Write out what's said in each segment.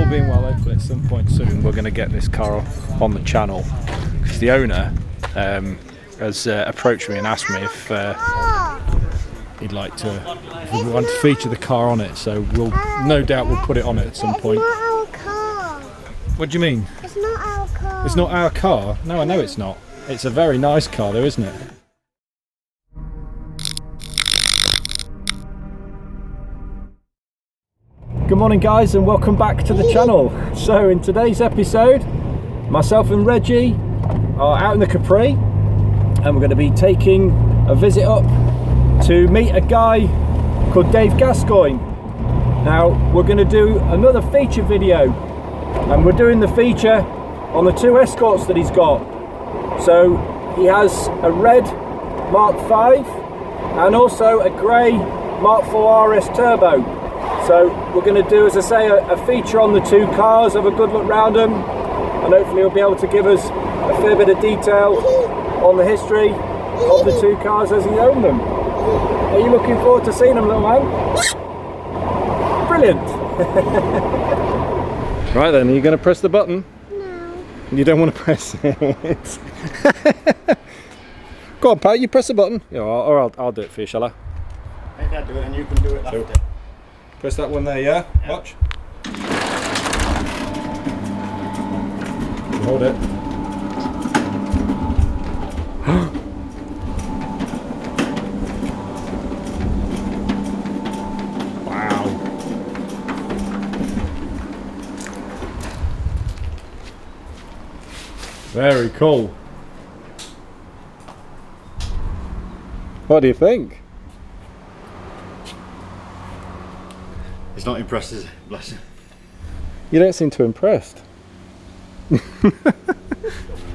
being well, hopefully at some point soon we're going to get this car on the channel, because the owner has approached me and asked me if he'd like to, if we want to feature the car on it, so we'll no doubt we'll put it on it at some point. It's not our car. What do you mean? It's not our car. It's not our car? No, I know it's not. It's a very nice car though, isn't it? Good morning guys, and welcome back to the channel. So in today's episode, myself and Reggie are out in the Capri, and we're going to be taking a visit up to meet a guy called Dave Gascoigne. Now we're going to do another feature video, and we're doing the feature on the two Escorts that he's got. So he has a red Mark V and also a grey Mk4 RS Turbo. So we're going to do, as I say, a feature on the two cars, have a good look round them, and hopefully he'll be able to give us a fair bit of detail on the history of the two cars as he owned them. Are you looking forward to seeing them, little man? Brilliant! Right then, are you going to press the button? No. You don't want to press it? Go on, Pat, you press the button. Yeah, or I'll do it for you, shall I? Make Dad do it and you can do it after. Press that one there, yeah? Watch. Hold it. Wow. Very cool. What do you think? He's not impressed, is he? Bless him. You don't seem too impressed.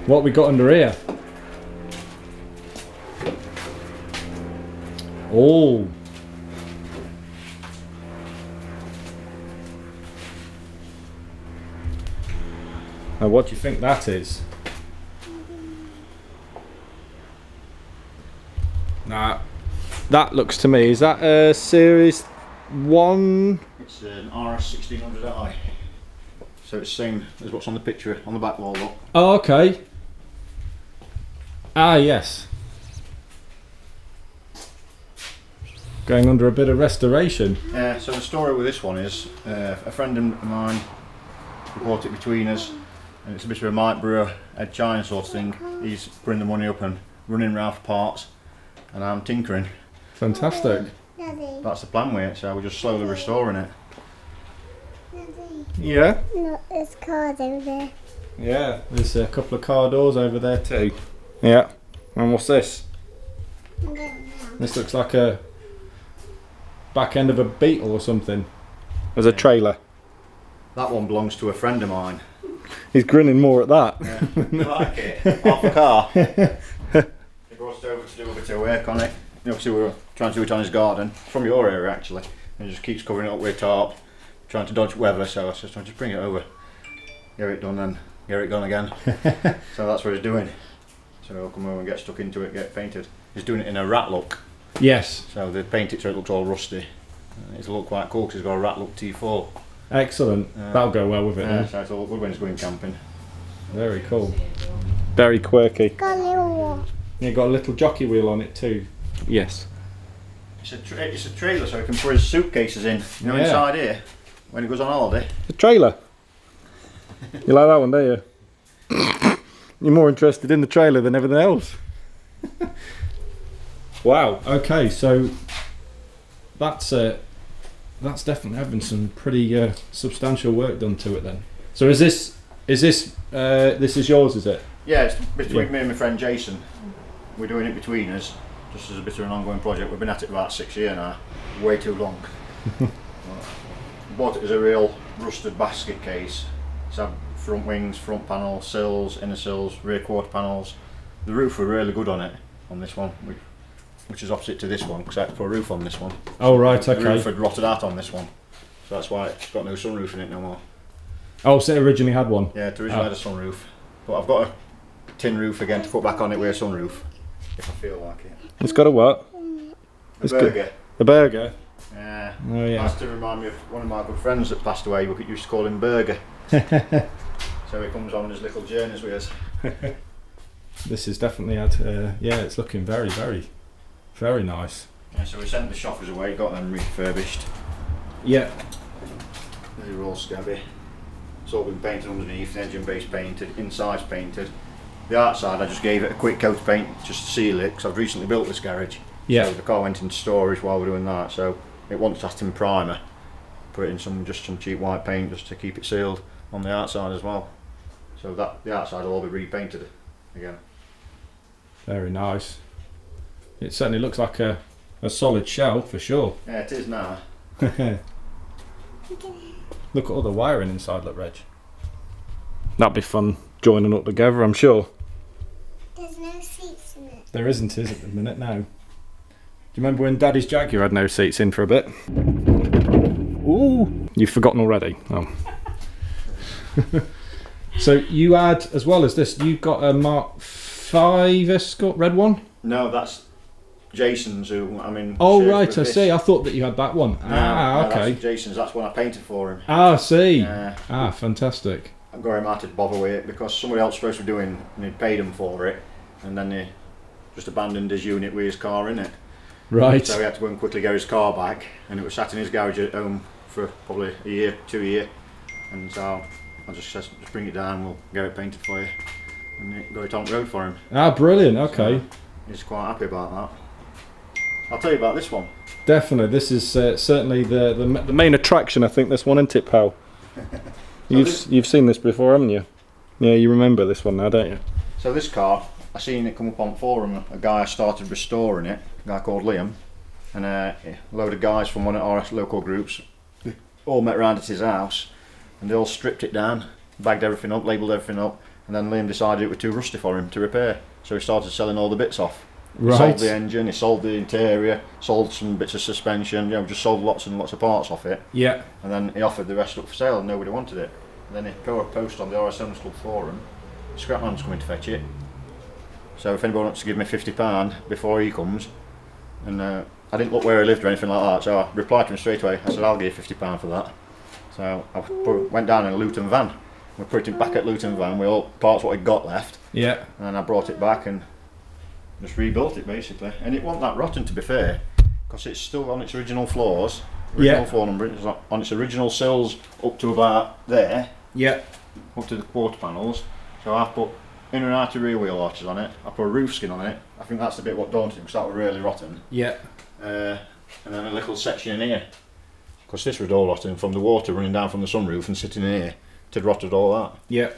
What we got under here? Oh. Now what do you think that is? Nah, that looks to me, is that a Series 1? It's an RS1600i. So it's the same as what's on the picture on the back wall, look. Oh, okay. Ah, yes. Going under a bit of restoration. So the story with this one is, a friend of mine bought it between us, and it's a bit of a Mike Brewer, Ed China sort of thing. He's putting the money up and running around for parts, and I'm tinkering. Fantastic. Daddy. That's the plan with it, so we're just slowly restoring it. Daddy. Yeah? Look, there's cars over there. Yeah, there's a couple of car doors over there too. Yeah. And what's this? I don't know. This looks like a back end of a Beetle or something. There's a trailer. That one belongs to a friend of mine. He's grinning more at that. Yeah. You like it? Off the car. He brought it over to do a bit of work on it. Obviously we were trying to do it on his garden, from your area actually, and he just keeps covering it up with tarp, trying to dodge weather, so I was just trying to bring it over, get it done and get it gone again. So that's what he's doing. So he'll come over and get stuck into it, get it painted. He's doing it in a rat look. Yes. So they paint it so it looks all rusty. It'll look quite cool because he's got a rat look T4. Excellent. That'll go well with it then. So it'll look good when he's going camping. Very cool. Very quirky. Got a little one. Yeah, got a little jockey wheel on it too. Yes. It's a trailer so he can put his suitcases in, you know, Yeah. inside here, when he goes on holiday. The trailer. You like that one, don't you? You're more interested in the trailer than everything else. Wow. Okay, so that's definitely having some pretty substantial work done to it then. So this is yours, is it? Yeah, it's between me and my friend Jason. We're doing it between us, just as a bit of an ongoing project. We've been at it about 6 years now, way too long. Bought it as a real rusted basket case. It's had front wings, front panel, sills, inner sills, rear quarter panels. The roof were really good on it, on this one, which is opposite to this one, because I had to put a roof on this one. Oh right, okay. The roof had rotted out on this one, so that's why it's got no sunroof in it no more. Oh, so it originally had one? Yeah, it originally had a sunroof, but I've got a tin roof again to put back on it with a sunroof, if I feel like it. It's got a what? The burger. The burger? Yeah. Oh yeah. That's to remind me of one of my good friends that passed away. We used to call him Burger. So he comes on his little journeys with us. This is definitely yeah, it's looking very, very, very nice. Yeah, so we sent the shoppers away, got them refurbished. Yeah. They were all scabby. It's all been painted underneath, the engine base painted, inside's painted. The outside I just gave it a quick coat of paint just to seal it, because I've recently built this garage. Yeah. So the car went into storage while we were doing that, so it wants lasting primer. Put it in some cheap white paint just to keep it sealed on the outside as well. So that the outside will all be repainted again. Very nice. It certainly looks like a solid shell for sure. Yeah, it is now. Look at all the wiring inside, look, Reg. That'd be fun joining up together, I'm sure. There's no seats in it. There isn't, is it, at the minute now? Do you remember when Daddy's Jaguar had no seats in for a bit? Ooh, you've forgotten already. Oh. So you had, as well as this, you got a Mk4 Escort, red one? No, that's Jason's. Who I mean. Oh right, I see. I thought that you had that one. No, Okay. That's Jason's. That's one I painted for him. I see. Yeah. Fantastic. I got him out to bother with it because somebody else was supposed to be doing, and he'd paid him for it, and then he just abandoned his unit with his car in it. Right. So he had to go and quickly get his car back, and it was sat in his garage at home for probably a year, 2 years, and so I just said, just bring it down, we'll get it painted for you, and got it on the road for him. Brilliant. Okay. So he's quite happy about that. I'll tell you about this one. Definitely. This is certainly the main attraction. I think this one, isn't it, pal? You've seen this before, haven't you? Yeah, you remember this one now, don't you? So this car, I seen it come up on forum. A guy started restoring it, a guy called Liam, and a load of guys from one of our local groups all met around at his house, and they all stripped it down, bagged everything up, labelled everything up, and then Liam decided it was too rusty for him to repair, so he started selling all the bits off. He sold the engine, he sold the interior, sold some bits of suspension, just sold lots and lots of parts off it. Yeah. And then he offered the rest up for sale and nobody wanted it. And then he put a post on the RS Club forum, Scrapman's coming to fetch it. So if anybody wants to give me £50 before he comes, and I didn't look where he lived or anything like that, so I replied to him straight away. I said, I'll give you £50 for that. So I went down in a Luton van. We put it back at Luton van with all parts what he'd got left. Yeah. And then I brought it back and just rebuilt it basically. And it wasn't that rotten, to be fair, because it's still on its original floors. Original floor number, it's on its original sills up to about there. Yeah. Up to the quarter panels. So I've put inner and outer rear wheel arches on it. I put a roof skin on it. I think that's the bit what daunted him because that was really rotten. Yeah. And then a little section in here. Because this was all rotten from the water running down from the sunroof and sitting in here. It rotted all that. Yeah.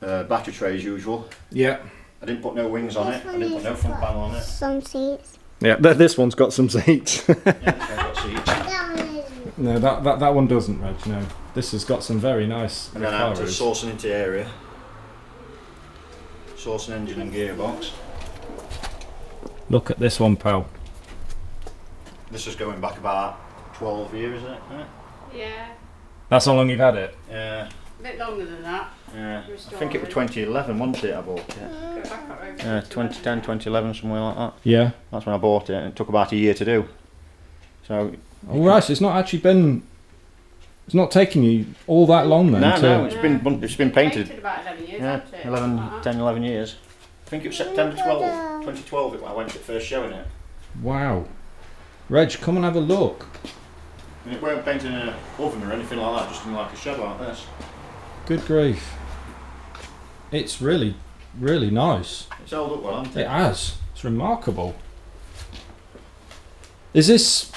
Battery tray as usual. Yeah. I didn't put no wings on it. I didn't put no front panel on it. Some seats. Yeah, this one's got some seats. Yeah, this one's got seats. That one isn't. No, that one doesn't, Reg, no. This has got some very nice And then I had to source an interior. Source an engine and gearbox. Look at this one, pal. This is going back about 12 years, isn't it? Yeah. That's how long you've had it? Yeah. A bit longer than that. Yeah. I think it was 2011, wasn't it, I bought it? Go back up over 2010, 2011, somewhere like that. Yeah. That's when I bought it, and it took about a year to do. So. Oh, right, so it's not actually been. It's not taking you all that long then? No, it's been painted. Painted about 11 years, Yeah, hasn't it? 10, 11 years. I think it was September 2012 when I went to first showing it. Wow. Reg, come and have a look. And it weren't painted in an oven or anything like that, just in like a shed like this. Good grief. It's really, really nice. It's held up well, hasn't it? It has. It's remarkable. Is this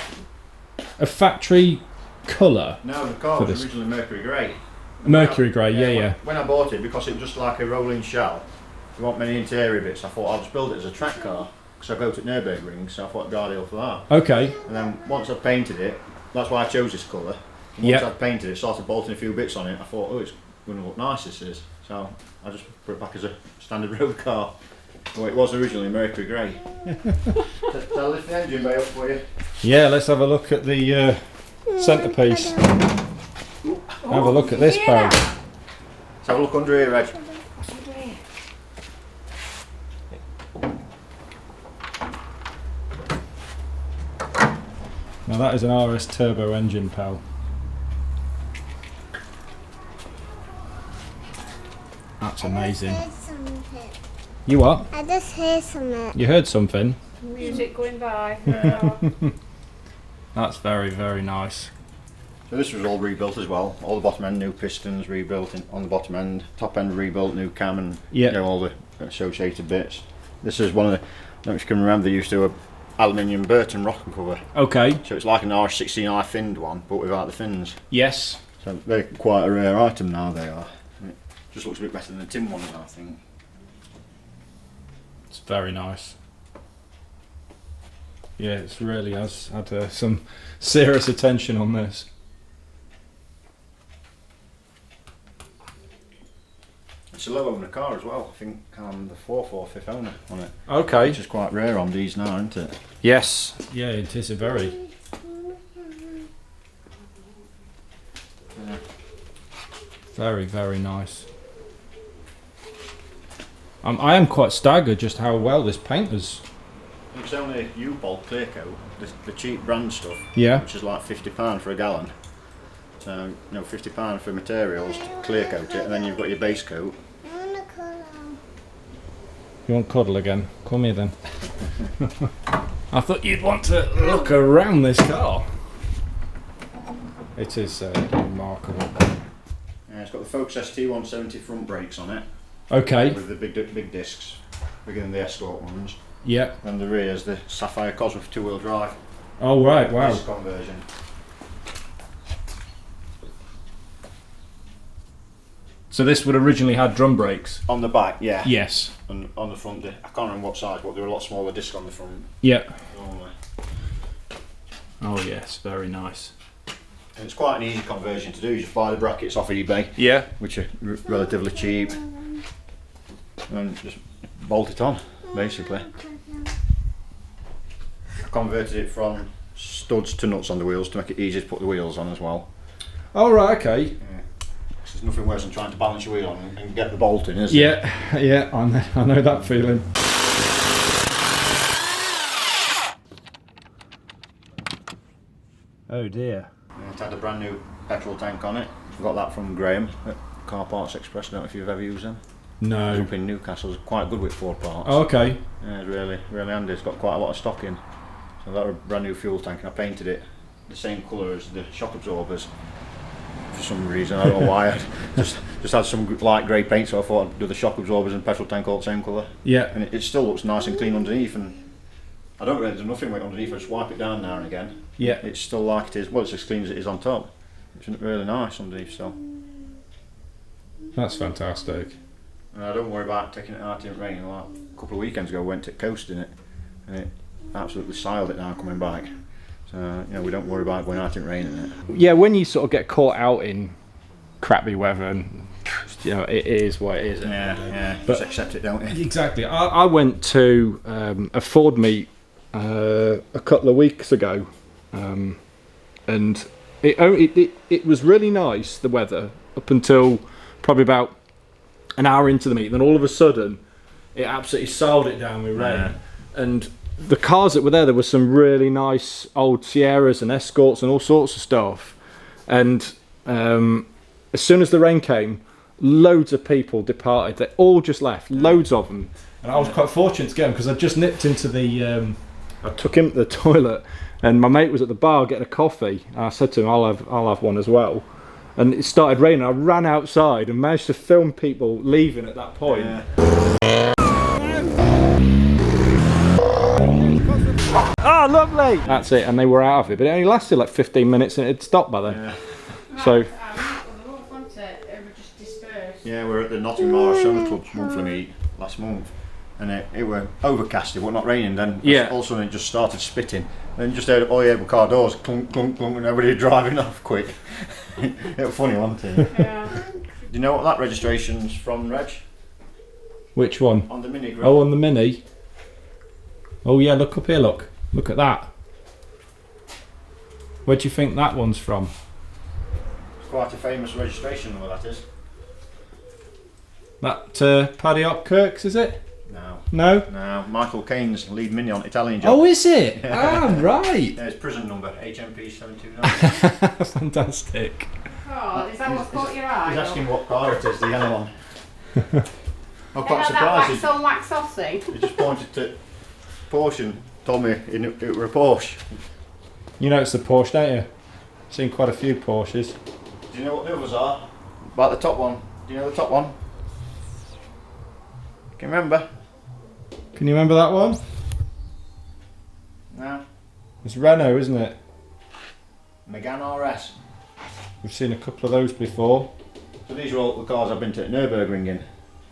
a factory colour? No, the car was originally Mercury Grey. Mercury Grey, yeah. When I bought it, because it was just like a rolling shell, there weren't many interior bits, I thought I'll just build it as a track car. Because I go to Nurburgring, so I thought it'd be ideal for that. Okay. And then once I painted it, that's why I chose this colour. Once I'd painted it, started bolting a few bits on it, I thought, oh, it's going to look nice, this is. So I just put it back as a standard road car. Well, it was originally Mercury Grey. So I'll lift the engine bay up for you. Yeah, let's have a look at the centrepiece. Have a look at this, pal. Let's have a look under here, Reg. What's under here? Now that is an RS Turbo engine, pal. That's amazing. I just heard something. You what? I just heard something. You heard something? Music going by. That's very, very nice. So this was all rebuilt as well. All the bottom end new pistons rebuilt on the bottom end. Top end rebuilt, new cam and Yeah. all the associated bits. This is one of the, I don't know if you can remember, they used to do a aluminium Burton rocker cover. Okay. So it's like an RS16i finned one, but without the fins. Yes. So they're quite a rare item now, they are. It just looks a bit better than the tin ones, I think. It's very nice. Yeah, it's really has had some serious attention on this. It's a low owner car as well. I think I'm the fourth or fifth owner on it. Okay. Which is quite rare on these now, isn't it? Yes. Yeah, it is a very. Yeah. Very, very nice. I am quite staggered just how well this paint is. It's only U-Bolt clear coat, the cheap brand stuff. Yeah. Which is like £50 for a gallon. So, you know, £50 for materials to clear coat it, and then you've got your base coat. I want to call You want cuddle again? Come here then. I thought you'd want to look around this car. It is remarkable. Yeah, it's got the Focus ST170 front brakes on it. Okay. With the big discs, bigger than the Escort ones. Yeah. And the rear's the Sapphire Cosworth two-wheel drive. Oh right, wow. Disc conversion. So this would originally had drum brakes? On the back, yeah. Yes. And on the front, I can't remember what size, but there were a lot smaller discs on the front. Yeah. Normally. Oh yes, very nice. And it's quite an easy conversion to do. You just buy the brackets off eBay, Yeah. which are relatively cheap, and just bolt it on, basically. I converted it from studs to nuts on the wheels to make it easier to put the wheels on as well. Oh right, okay. Yeah. There's nothing worse than trying to balance your wheel on and get the bolt in, is Yeah, yeah, I know that feeling. Oh dear. It had a brand new petrol tank on it. I got that from Graham at Car Parts Express. I don't know if you've ever used them. No. Up in Newcastle, it's quite good with Ford parts. Oh, okay. Yeah, it's really handy. It's got quite a lot of stock in. So that was a brand new fuel tank, and I painted it the same colour as the shock absorbers. For some reason, I don't know why. I just had some light grey paint, so I thought I'd do the shock absorbers and petrol tank all the same colour. Yeah. And it still looks nice and clean underneath, and I don't really do nothing with it underneath. I just wipe it down now and again. Yeah. It's still like it is. Well, it's as clean as it is on top. It's really nice underneath, so. That's fantastic. And I don't worry about taking it out in the rain. Like a couple of weekends ago, I went to coast in it, and it absolutely siled it now coming back. So, you know, we don't worry about going out in rain in it. Yeah, when you sort of get caught out in crappy weather, and you know, it is what it is. Yeah, But just accept it, don't you? exactly. I went to a Ford meet a couple of weeks ago, and it was really nice, the weather, up until probably about an hour into the meet. Then all of a sudden, it absolutely siled it down with rain. Yeah. And the cars that were there were some really nice old Sierras and Escorts and all sorts of stuff. And as soon as the rain came, loads of people departed. They all just left, loads of them. And I was quite fortunate to get them because I just nipped into the. I took him to the toilet, and my mate was at the bar getting a coffee. And I said to him, "I'll have one as well." And it started raining. I ran outside and managed to film people leaving at that point. Yeah. Oh, lovely! That's it, and they were out of it, but it only lasted like 15 minutes and it had stopped by then. Yeah. So, Yeah, we were at the Nottingham Irish Summer Club monthly meet last month, and it were overcasted, but not raining. Then yeah, all of a sudden it just started spitting, and just heard all the able car doors clunk, clunk, clunk, and everybody driving off quick. It was funny, wasn't it? Yeah. Do you know what that registration's from, Reg? which one? On the Mini Grill. Oh, on the Mini. Oh yeah, look up here, look at that. Where do you think that one's from? It's quite a famous registration number, that is. That Paddy Kirks, is it? No. No? No. Michael Caine's lead minion Italian job. Oh, is it? Ah, right. There's prison number HMP 729. Fantastic. Oh, is that what's caught your eye? He's asking what car it is, the yellow one. I'm They quite had surprised. that wax on, wax off thing. He just pointed to Porsche and told me it were a Porsche. You know it's the Porsche, don't you? Seen quite a few Porsches. Do you know what the others are? About the top one. Do you know the top one? Can you remember? Can you remember that one? No. It's Renault, isn't it? Mk4 RS. We've seen a couple of those before. So these are all the cars I've been to Nurburgring in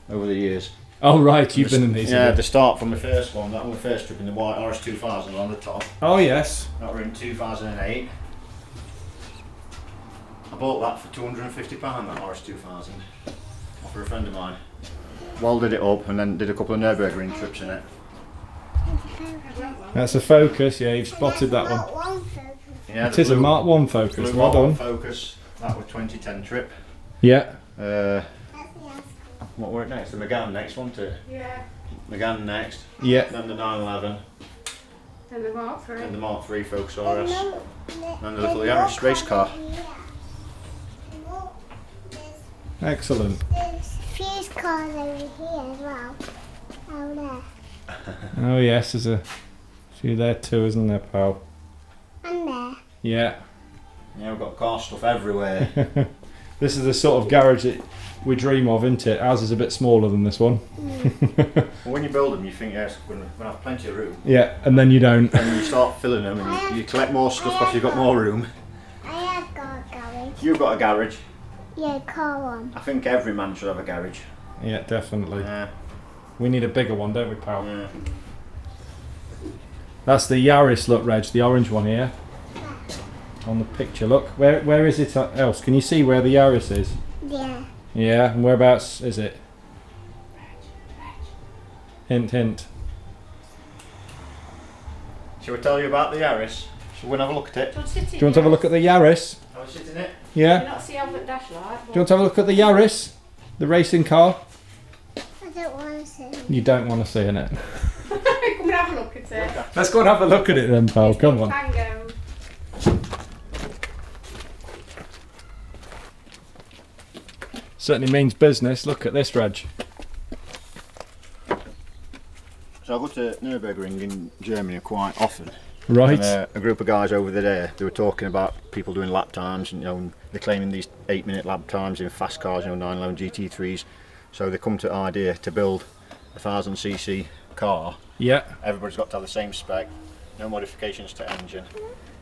over the years. Oh, right, you've been in these. Yeah, have the you? start from the first one, that was the first trip in the white RS2000 on the top. Oh, yes. That were in 2008. I bought that for £250, that RS2000, off for a friend of mine. Welded it up and then did a couple of Nurburgring trips in it. That's a Focus, yeah, you've spotted that one. One focus. Yeah, It is a Mark 1 Focus, blue well Mark 1 done. Focus, that was 2010 trip. Yeah. That's the What were it next? The Megane next, wasn't it? Yeah. Megane next, Yeah. then the 911, And the Mark 3. then the Mark 3 Focus RS, Escort. and the little Yaris race car. Excellent. There's fuse cars over here as well. Oh, there. Oh, yes, there's a few there too, isn't there, pal? And there. Yeah. Yeah, we've got car stuff everywhere. This is the sort of garage that we dream of, isn't it? Ours is a bit smaller than this one. Well, when you build them, you think, yes, we're going to have plenty of room. Yeah, and then you don't. And you start filling them and you collect more stuff because you've got more room. I have got a garage. You've got a garage. Yeah, car one. I think every man should have a garage. Yeah, definitely. Yeah, We need a bigger one, don't we, pal? yeah. That's the Yaris, look, Reg, the orange one here. On the picture, look. Where is it else? Can you see where the Yaris is? Yeah. Yeah, and whereabouts is it? Hint, hint. Shall we tell you about the Yaris? Shall we have a look at it? Do you want to sit in Do you want to have a look at the Yaris? Have a sit in it? Do you Yeah? not see over the dash light? Do you want to have a look at the Yaris? The racing car? I don't want to see. You don't want to see in it. Come and have a look at it. Let's go and have a look at it then, pal. Come on. Tango. Certainly means business. Look at this, Reg. So I go to Nurburgring in Germany quite often. Right. And, a group of guys over there, they were talking about people doing lap times, and, you know, and they're claiming these 8-minute lap times in fast cars, you know, 911 GT3s. So they come to the idea to build a 1000cc car. Yeah. Everybody's got to have the same spec, no modifications to engine,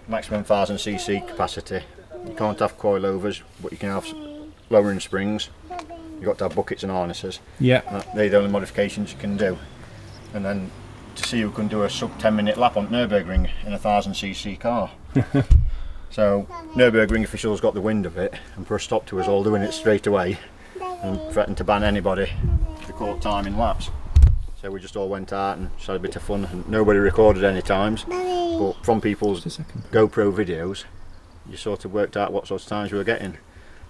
maximum 1000cc capacity. You can't have coilovers, but you can have lowering springs. You've got to have buckets and harnesses. Yeah. They're the only modifications you can do. And then to see who can do a sub 10-minute lap on Nurburgring in a 1000cc car. So Nurburgring officials got the wind of it and put a stop to us all doing it straight away and threatened to ban anybody who caught time in laps. So we just all went out and just had a bit of fun, and nobody recorded any times, but from people's GoPro videos you sort of worked out what sort of times we were getting,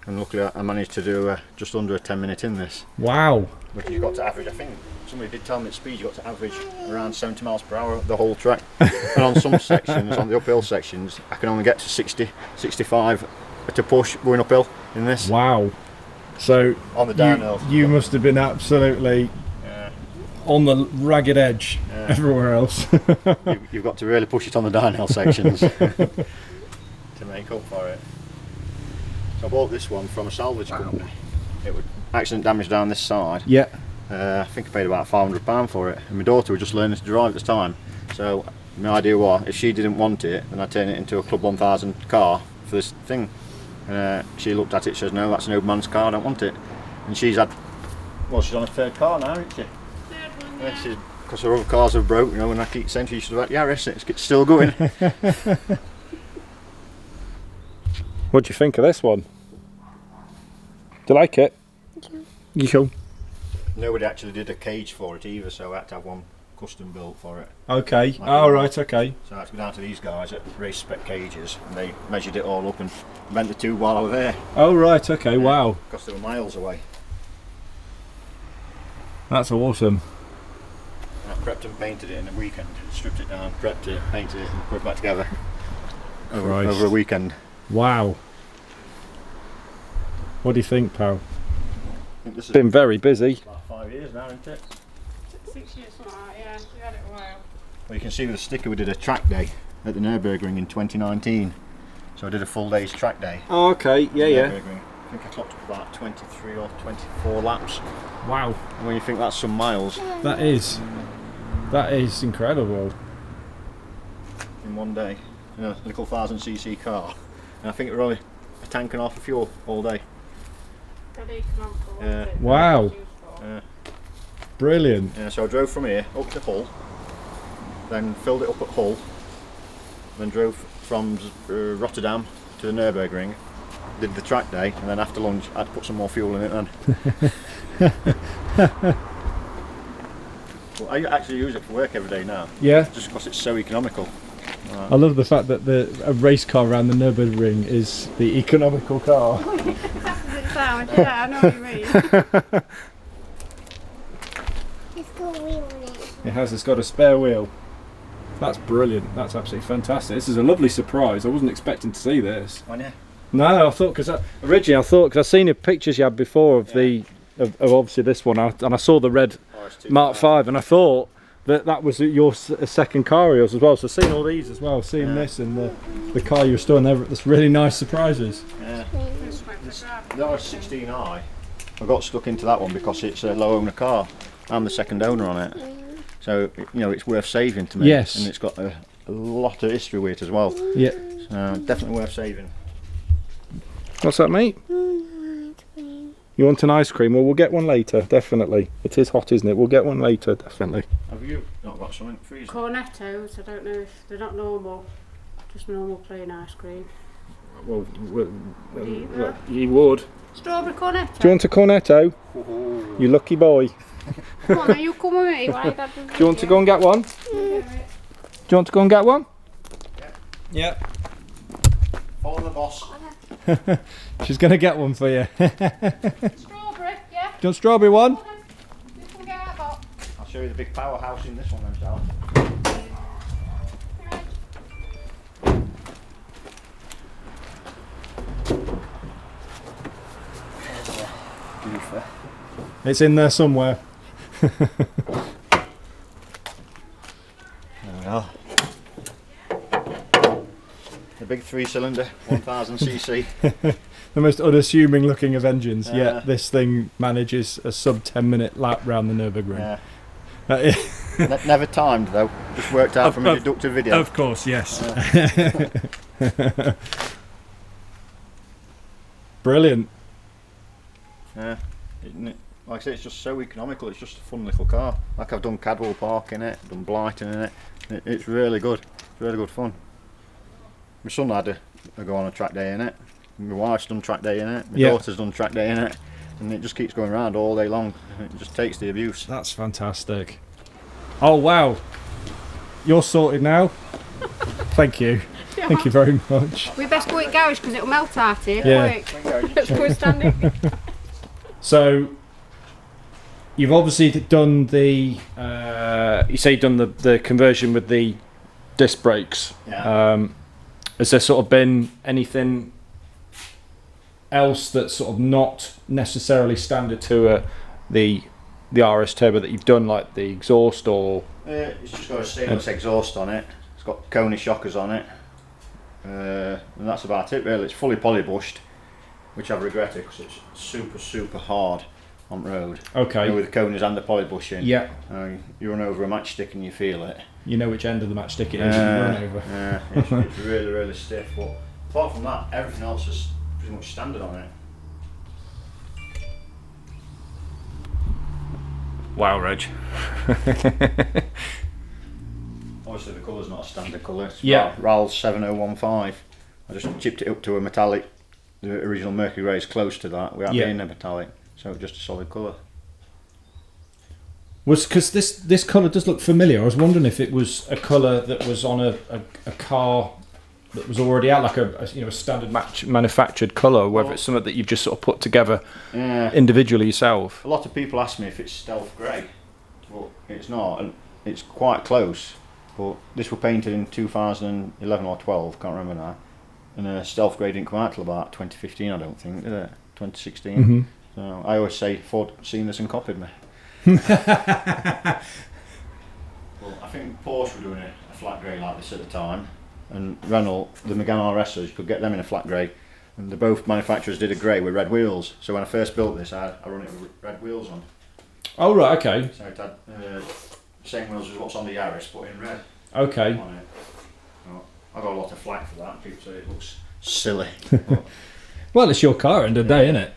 and luckily I managed to do just under a 10-minute in this. Wow. But you got to average, I think somebody did tell me at speed, you got to average around 70 miles per hour the whole track. And on some sections, on the uphill sections, I can only get to 60, 65 to push going uphill in this. Wow. So On the downhill. you must have been absolutely on the ragged edge everywhere else. You've got to really push it on the downhill sections to make up for it. So I bought this one from a salvage company. It was accident damage down this side. Yeah. I think I paid about £500 for it, and my daughter was just learning to drive at the time. So my idea was, if she didn't want it, then I'd turn it into a Club 1000 car for this thing. She looked at it, she says, no, that's an old man's car, I don't want it. And she's had, well, she's on a third car now, isn't she? Third one, yeah. Because her other cars have broke, you know, and I keep saying to her, she's like, Yaris, it's still going. What do you think of this one? Do you like it? You cool? Nobody actually did a cage for it either, so I had to have one custom built for it. Okay. Oh, right, okay. So I had to go down to these guys at Race Spec Cages, and they measured it all up and bent the tube while I was there, Oh, right, okay, wow. because they were miles away. That's awesome. prepped and painted it in a weekend. Stripped it down, prepped it, painted it, and put it back together over a weekend. Wow. What do you think, pal? I think this has Been very busy. about 5 years now, isn't it? 6 years, something like that, yeah. We had it a while. Well, you can see with the sticker we did a track day at the Nurburgring in 2019. So I did a full day's track day. Oh, okay. Yeah, yeah. Nurburgring. I think I clocked up about 23 or 24 laps. Wow. And when you think that's some miles That is incredible. in one day, in a little 1000cc car, and I think it was only a tank and a half of fuel all day. Very economical, Yeah. wasn't it? Wow. Useful. Brilliant. Yeah, so I drove from here up to Hull, then filled it up at Hull, then drove from Rotterdam to the Nurburgring, did the track day, and then after lunch I had to put some more fuel in it then. Well, I actually use it for work every day now, Yeah. just because it's so economical. I love the fact that a race car around the Nurburgring is the economical car. Exactly the sound, yeah, I know what you mean. It's got a wheel on it. It has. It's got a spare wheel. That's brilliant. That's absolutely fantastic. This is a lovely surprise. I wasn't expecting to see this. Oh, yeah. No, I thought because originally because I've seen the pictures you had before of of obviously this one, and I saw the red Mark 5, and I thought that was your second car of yours as well. So seeing all these as well, seeing this and the car you were storing there, that's really nice surprises. Yeah. It's quite good drive. The RS16i, I got stuck into that one because it's a low owner car. I'm the second owner on it, so you know it's worth saving to me. Yes. And it's got a lot of history with it as well. Yeah. So definitely worth saving. What's that, mate? You want an ice cream? Well, we'll get one later, definitely. It is hot, isn't it? We'll get one later, definitely. Have you not got something freezing? Cornettos, I don't know if they're not normal, just normal plain ice cream. Well, Would you eat that? you would. Strawberry cornetto? Do you want a cornetto? You lucky boy. Come on, now you come with me. Why that Do you want to go and get one? Do you want to go and get one? Yeah. Follow the boss. She's going to get one for you. Do you Strawberry, yeah? want strawberry one? You can get that box. I'll show you the big powerhouse in this one then, Sal. It's in there somewhere. There we are. The big 3-cylinder, 1000cc. The most unassuming looking of engines, Yeah. yet this thing manages a sub 10-minute lap round the Nurburgring. Yeah. Never timed though, just worked out from a deductive video. Of course, yes. Brilliant. Yeah. Like I say, it's just so economical, it's just a fun little car. Like I've done Cadwell Park in it, done Blighton in it. It's really good. It's really good fun. My son had a go on a track day in it. My wife's done track day in it. My daughter's done track day in it. And it just keeps going around all day long. It just takes the abuse. That's fantastic. Oh wow, you're sorted now. Thank you. Thank you very much. We best go at garage because it'll melt out here. Yeah. Quick. Let's go standing. So you've obviously done the you say you've done the conversion with the disc brakes. Yeah. Has there sort of been anything else that's sort of not necessarily standard to the RS Turbo that you've done, like the exhaust or? It's just got a stainless exhaust on it. It's got Coney shockers on it. And that's about it really. It's fully polybushed, which I've regretted because it's super hard on road. Okay. You know, with the conies and the polybushing. Yeah. You run over a matchstick and you feel it. You know which end of the matchstick it is you run over. Yeah, it's really stiff. But apart from that, everything else is pretty much standard on it. Wow, Reg. Obviously the colour's not a standard colour. It's Yeah. RAL 7015. I just chipped it up to a metallic. The original Mercury Grey is close to that without being a metallic, so it's just a solid colour. Was because this colour does look familiar. I was wondering if it was a colour that was on a car that was already out, like a standard manufactured colour, whether it's something that you've just sort of put together individually yourself. A lot of people ask me if it's stealth grey, but it's not. And it's quite close. But this was painted in 2011 or 12, can't remember now. And stealth grey didn't come out till about 2015, I don't think, did it? 2016. Mm-hmm. So I always say Ford seen this and copied me. Well, I think Porsche were doing a flat grey like this at the time, and Renault, the Megane RSs, you could get them in a flat grey, and the both manufacturers did a grey with red wheels. So when I first built this, I run it with red wheels on. Oh right, okay. So it had same wheels as what's on the Yaris, but in red. Okay. On it. So I got a lot of flack for that. People say it looks silly. Well, it's your car end of the day, isn't it?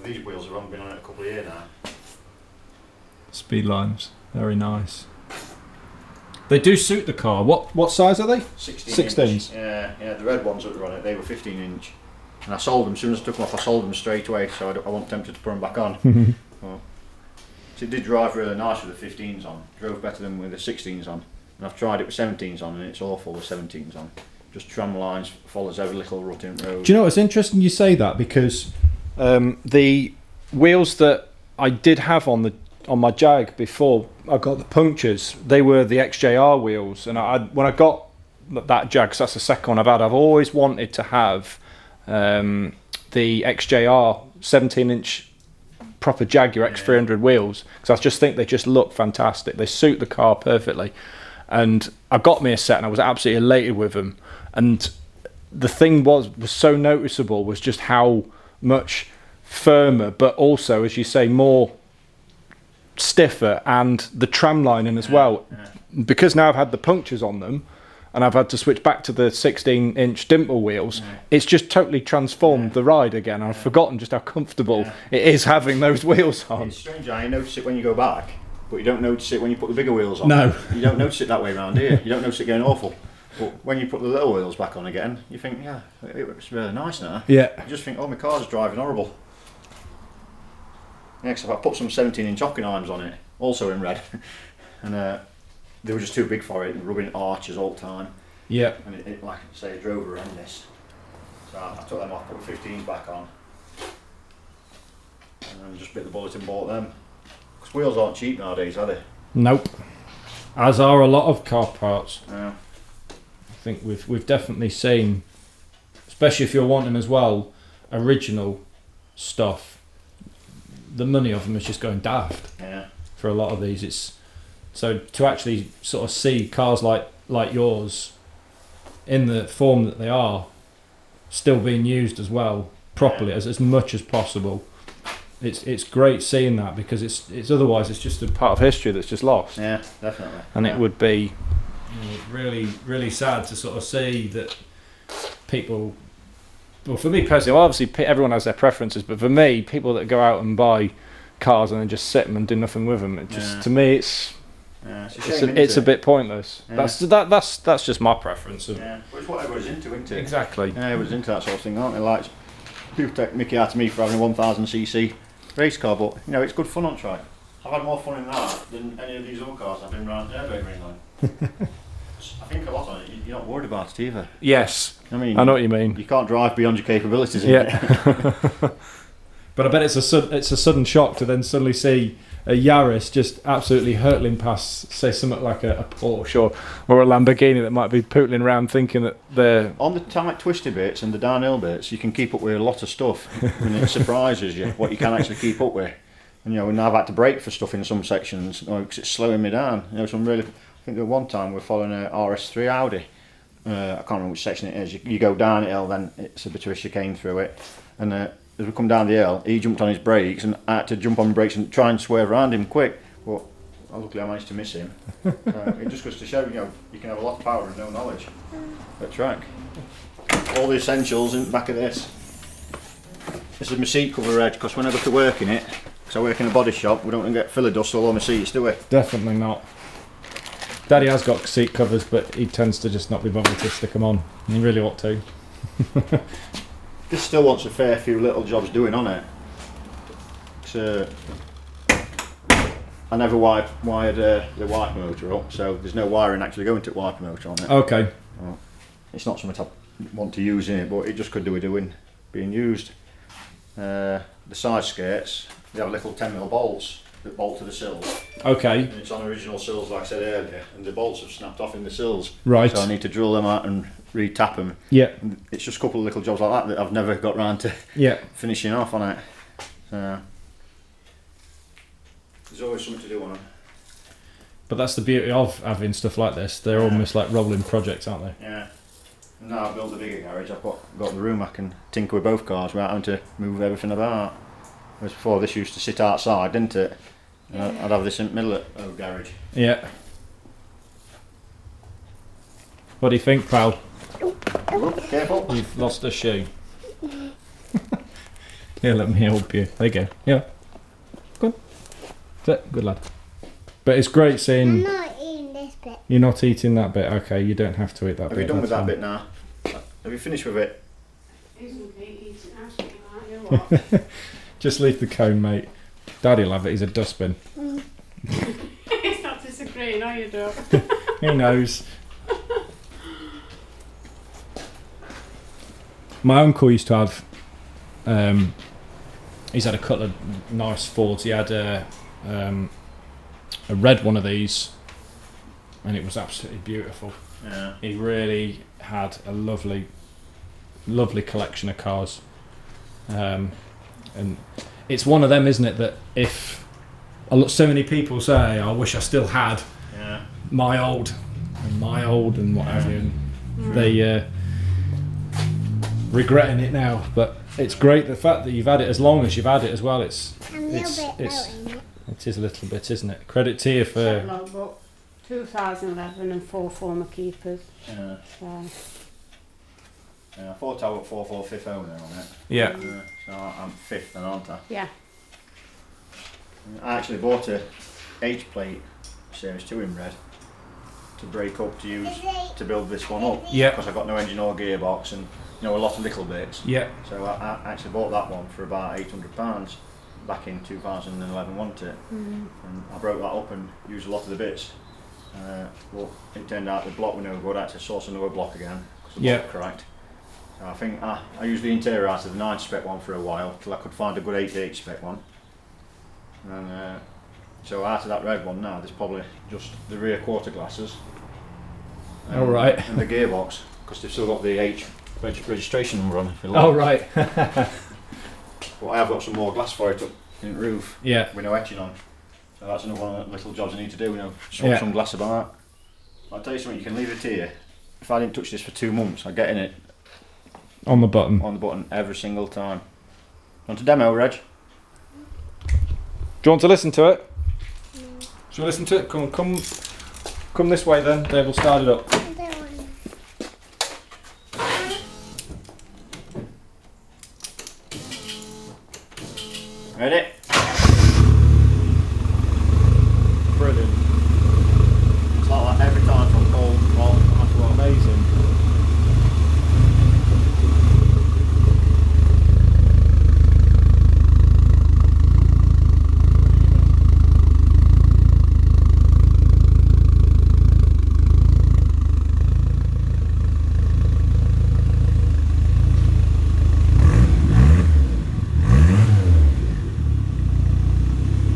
These wheels have only been on it a couple of years now. Speed lines, very nice. They do suit the car. What size are they? 16 inch. Yeah, the red ones that were on it, they were 15 inch. And I sold them, as soon as I took them off, I sold them straight away, so I wasn't tempted to put them back on. Well, so it did drive really nice with the 15s on. Drove better than with the 16s on. And I've tried it with 17s on, and it's awful with 17s on. Just tram lines, follows every little rut in road. Do you know it's interesting you say that, because the wheels that I did have on my Jag before I got the punctures, they were the XJR wheels, and when I got that Jag, 'cause that's the second one I've had, I've always wanted to have the XJR 17-inch proper Jaguar X300 wheels, because I just think they just look fantastic. They suit the car perfectly, and I got me a set and I was absolutely elated with them. And the thing was so noticeable was just how much firmer, but also, as you say, more stiffer, and the tram lining as well. Because now I've had the punctures on them and I've had to switch back to the 16-inch dimple wheels, it's just totally transformed the ride again. I've forgotten just how comfortable it is having those wheels on. It's strange, I notice it when you go back, but you don't notice it when you put the bigger wheels on. No. You don't notice it that way around here. You don't notice it going awful. But when you put the little wheels back on again, you think, yeah, it's really nice now. Yeah. You just think, oh, my car's driving horrible. Yeah, except I put some 17-inch Hockenheims on it, also in red, and they were just too big for it, rubbing arches all the time. Yeah. And it like I say, it drove horrendous. So I took them off, put the 15s back on, and then just bit the bullet and bought them. Because wheels aren't cheap nowadays, are they? Nope. As are a lot of car parts. Yeah. I think we've definitely seen, especially if you're wanting as well original stuff, the money of them is just going daft. Yeah. For a lot of these, it's so to actually sort of see cars like yours in the form that they are, still being used as well properly, as much as possible. It's great seeing that, because it's otherwise it's just a part of history that's just lost. Yeah, definitely. And it would be really, really sad to sort of see that people. Well, for me personally, well, obviously everyone has their preferences, but for me, people that go out and buy cars and then just sit them and do nothing with them, it just to me it's a bit pointless. Yeah. That's just my preference. Yeah, but it's what everyone's into, isn't it? Exactly. Yeah, everyone's into that sort of thing, aren't they? Like, people take mickey out of me for having a 1000cc race car, but you know, it's good fun on track. I've had more fun in that than any of these other cars I've been around Nurburgring on. I think a lot on it, you're not worried about it either. Yes, I mean, I know what you mean. You can't drive beyond your capabilities. Yeah. But I bet it's a sudden shock to then suddenly see a Yaris just absolutely hurtling past, say, something like a Porsche or a Lamborghini that might be pootling around thinking that they're... On the tight twisty bits and the downhill bits, you can keep up with a lot of stuff, and it surprises you what you can actually keep up with. And you know, and I've had to brake for stuff in some sections because it's slowing me down. You know, some really... I think there was one time we were following a RS3 Audi. I can't remember which section it is. You go down the hill, then it's a bit of a chicane through it, and as we come down the hill, he jumped on his brakes, and I had to jump on the brakes and try and swerve around him quick. But luckily I managed to miss him. It just goes to show, you know, you can have a lot of power and no knowledge at track. All the essentials in the back of this. This is my seat cover edge, because when I go to work in it, because I work in a body shop, we don't get filler dust all over my seats, do we? Definitely not. Daddy has got seat covers, but he tends to just not be bothered to stick them on. He really ought to. This still wants a fair few little jobs doing on it. So I never wired the wiper motor up, so there's no wiring actually going to the wiper motor on it. Okay. Well, it's not something I want to use in it, but it just could do with being used. The side skirts, they have little 10mm bolts, that bolt to the sills. Okay. And it's on original sills, like I said earlier, and the bolts have snapped off in the sills. Right. So I need to drill them out and re-tap them. Yeah. And it's just a couple of little jobs like that that I've never got round to finishing off on it. So there's always something to do on them. But that's the beauty of having stuff like this. They're almost like rolling projects, aren't they? Yeah. And now I've built a bigger garage, I've got the room I can tinker with both cars without having to move everything about. Whereas before this used to sit outside, didn't it? And I'd have this in the middle of the garage. Yeah. What do you think, pal? Oop, careful. You've lost a shoe. Here, let me help you. There you go. Yeah. Good. That's it. Good lad. But it's great seeing... I'm not eating this bit. You're not eating that bit. Okay, you don't have to eat that bit. Have you done with that fine. bit now? Have you finished with it? Isn't he eating absolutely like you what? Just leave the cone, mate. Daddy'll have it. He's a dustbin. He's not disagreeing, are you, Doc? He knows. My uncle used to have... he's had a couple of nice Fords. He had a red one of these, and it was absolutely beautiful. Yeah. He really had a lovely collection of cars, and it's one of them, isn't it, that if so many people say, I wish I still had my old and what have you, and they regretting it now. But it's great the fact that you've had it as long as you've had it as well. I'm a little bit low in it. It is a little bit, isn't it? Credit to you for... Logbook 2011 and 4 former keepers. Yeah. So. Yeah, I thought I got 4 fifth owner on it. Yeah. So I'm fifth then, aren't I? Yeah. I actually bought a H-plate Series 2 in red to break up to use to build this one up. Yeah. Because I got no engine or gearbox and a lot of little bits. Yeah. So I actually bought that one for about £800 back in 2011, wasn't it? And I broke that up and used a lot of the bits. But it turned out the block was no good. I had to source another block again because the block cracked. So I think I used the interior out of the 9 spec one for a while till I could find a good 88 spec one. And so out of that red one now, there's probably just the rear quarter glasses. All right. And the gearbox, because they've still got the H registration number on. If you like. Oh right. But I have got some more glass for it up in the roof. Yeah. With no etching on. So that's another one of the little jobs I need to do. Swap some glass about. I'll tell you something. You can leave it here. If I didn't touch this for 2 months, I'd get in it. On the button. On the button every single time. Want a demo, Reg? Do you want to listen to it? Shall we listen to it? Come this way then. Dave will start it up. I don't want Ready? Brilliant. It's like that every time from cold, hot, no matter what. Amazing.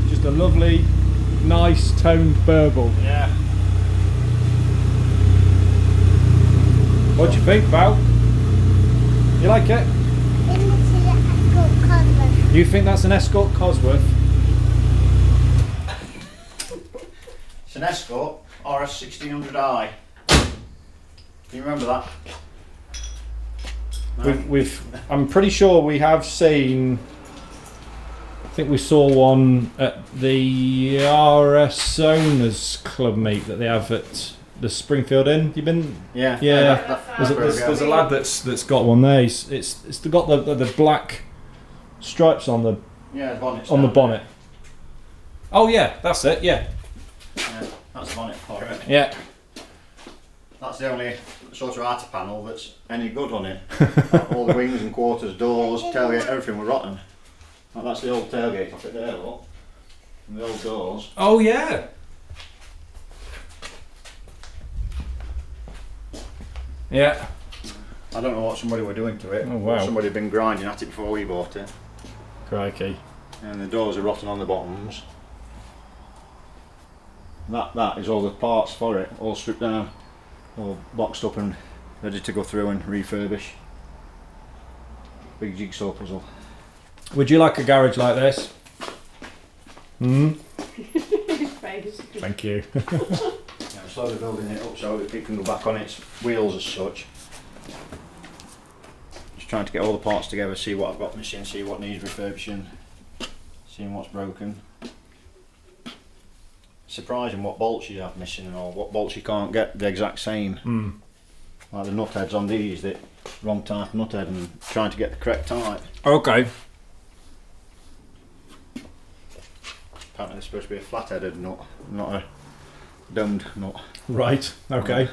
Just a lovely, nice toned burble. Yeah. What do you think, pal? You like it? You think that's an Escort Cosworth? It's an Escort RS1600i. Can you remember that? No? I'm pretty sure we have seen. I think we saw one at the RS Owners Club meet that they have at the Springfield Inn. You been? Yeah. Yeah. There's a lad that's got one there. It's got the black stripes on the bonnet. bonnet. Oh yeah, that's it. Yeah. Yeah, that's the bonnet for it. Yeah. That's the only sort of outer panel that's any good on it. All the wings and quarters, doors, tailgate, everything were rotten. Like that's the old tailgate off it there, look. And the old doors. Oh yeah. Yeah. I don't know what somebody were doing to it. Oh wow. Somebody had been grinding at it before we bought it. Crikey. And the doors are rotten on the bottoms. That is all the parts for it, all stripped down, all boxed up and ready to go through and refurbish. Big jigsaw puzzle. Would you like a garage like this? Thank you. I'm slowly building it up so it can go back on its wheels as such. Just trying to get all the parts together, see what I've got missing, see what needs refurbishing, seeing what's broken. Surprising what bolts you have missing or what bolts you can't get the exact same. Like the nut heads on these, the wrong type of nut head, and trying to get the correct type. Okay. Apparently it's supposed to be a flat-headed nut, not a domed nut. Right, okay.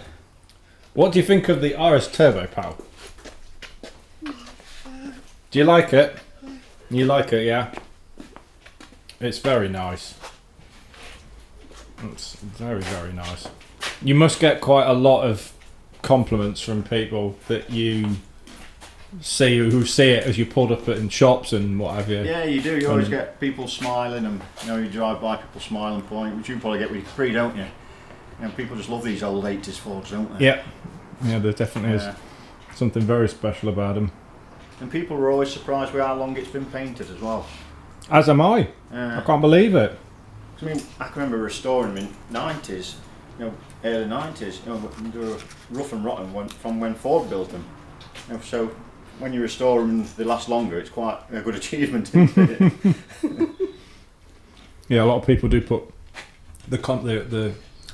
What do you think of the RS Turbo, pal? Do you like it? You like it, yeah? It's very nice. It's very, very nice. You must get quite a lot of compliments from people that you see who see it as you pulled up in shops and what have you. Yeah, you do. You always get people smiling, and you drive by people smiling, point, which you probably get with your Capri, don't you? People just love these old 80s Fords, don't they? Yeah, there definitely is something very special about them. And people were always surprised with how long it's been painted as well. As am I. I can't believe it. I mean, I can remember restoring them in 90s, early 90s. They were rough and rotten from when Ford built them. So when you restore them and they last longer, it's quite a good achievement, isn't it? Yeah, a lot of people do put the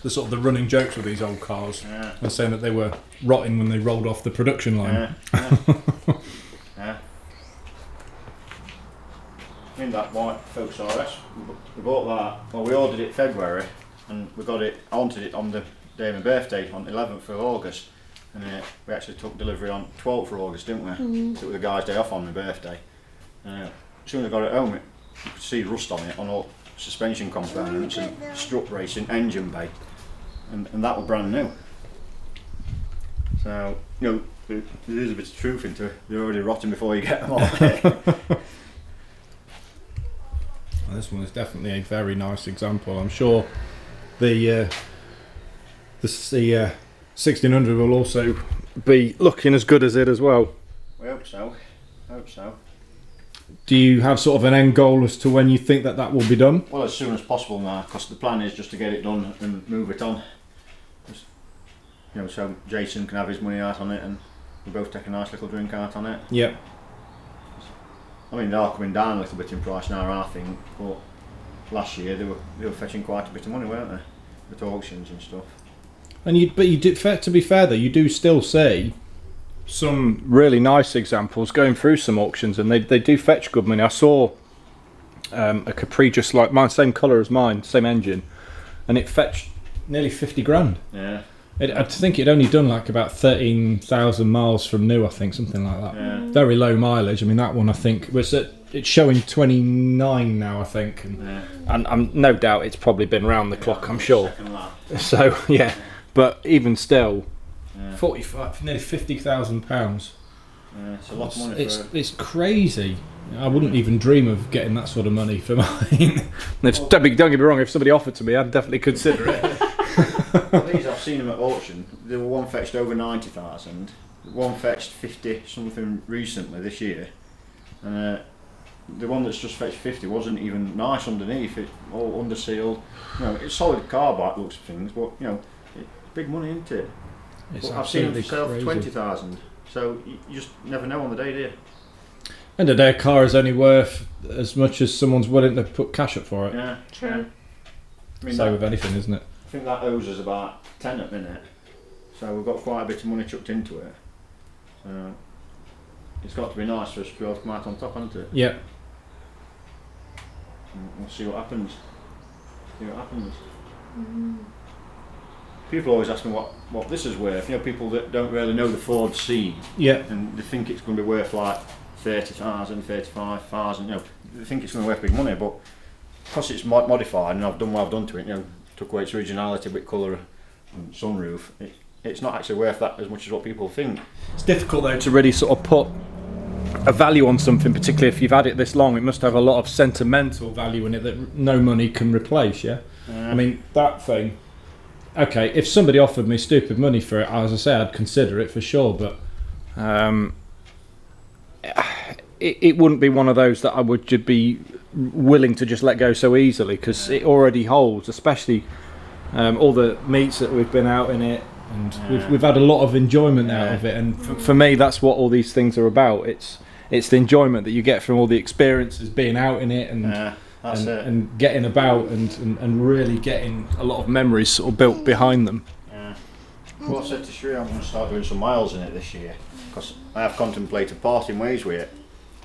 sort of the running jokes with these old cars, and saying that they were rotting when they rolled off the production line. Yeah. I mean, that white Focus RS, we bought that, well, we ordered it February, and we got it, I wanted it on the day of my birthday, on 11th of August, and we actually took delivery on 12th of August, didn't we? So it was the guy's day off on my birthday. As soon as I got it home, you could see rust on it, on all suspension components and strut brace and engine bay, and that was brand new. So, there is a bit of truth into it. They're already rotting before you get them on. Well, this one is definitely a very nice example. I'm sure the 1600 will also be looking as good as it as well. We hope so. Do you have sort of an end goal as to when you think that will be done? Well, as soon as possible now, because the plan is just to get it done and move it on. So Jason can have his money out on it, and we both take a nice little drink out on it. Yep. I mean, they are coming down a little bit in price now, I think, but last year they were fetching quite a bit of money, weren't they? At auctions and stuff. And you do, to be fair though, you do still see some really nice examples going through some auctions, and they do fetch good money. I saw a Capri just like mine, same colour as mine, same engine, and it fetched nearly 50 grand. Yeah. I think it'd only done like about 13,000 miles from new, I think, something like that. Yeah. Very low mileage. I mean, that one I think it's showing 29 now, I think, and I'm no doubt it's probably been round the clock, I'm sure. So yeah, but even still, 45, nearly £50,000. It's a lot of money. It's crazy. I wouldn't even dream of getting that sort of money for mine. Don't get me wrong, if somebody offered to me, I'd definitely consider it. Well, these I've seen them at auction. There were one fetched over 90,000, one fetched 50 something recently this year, and the one that's just fetched 50 wasn't even nice underneath. It all under sealed. It's solid car by looks of things, but it's big money, isn't it? I've seen them for sale for 20,000. So you just never know on the day, do you? And a day car is only worth as much as someone's willing to put cash up for it. Yeah, true. Yeah. I mean, So with anything, isn't it? I think that owes us about 10 at the minute, so we've got quite a bit of money chucked into it. So it's got to be nice for us to be able to come out on top, hasn't it? Yeah. And we'll see what happens. People always ask me what this is worth. People that don't really know the Ford scene, and they think it's going to be worth like 30,000, 35,000. They think it's going to be worth big money, but because it's modified and I've done what I've done to it, took away its originality with colour and sunroof, it's not actually worth that as much as what people think. It's difficult though to really sort of put a value on something, particularly if you've had it this long. It must have a lot of sentimental value in it that no money can replace, yeah? I mean, that thing. Okay, if somebody offered me stupid money for it, as I say, I'd consider it for sure. But it wouldn't be one of those that I would just be willing to just let go so easily, because it already holds, especially all the meets that we've been out in it, and we've had a lot of enjoyment out of it. And for me, that's what all these things are about. It's the enjoyment that you get from all the experiences being out in it, and getting about, and really getting a lot of memories sort of built behind them. Well, I said to Cherie, I'm going to start doing some miles in it this year, because I have contemplated parting ways with it.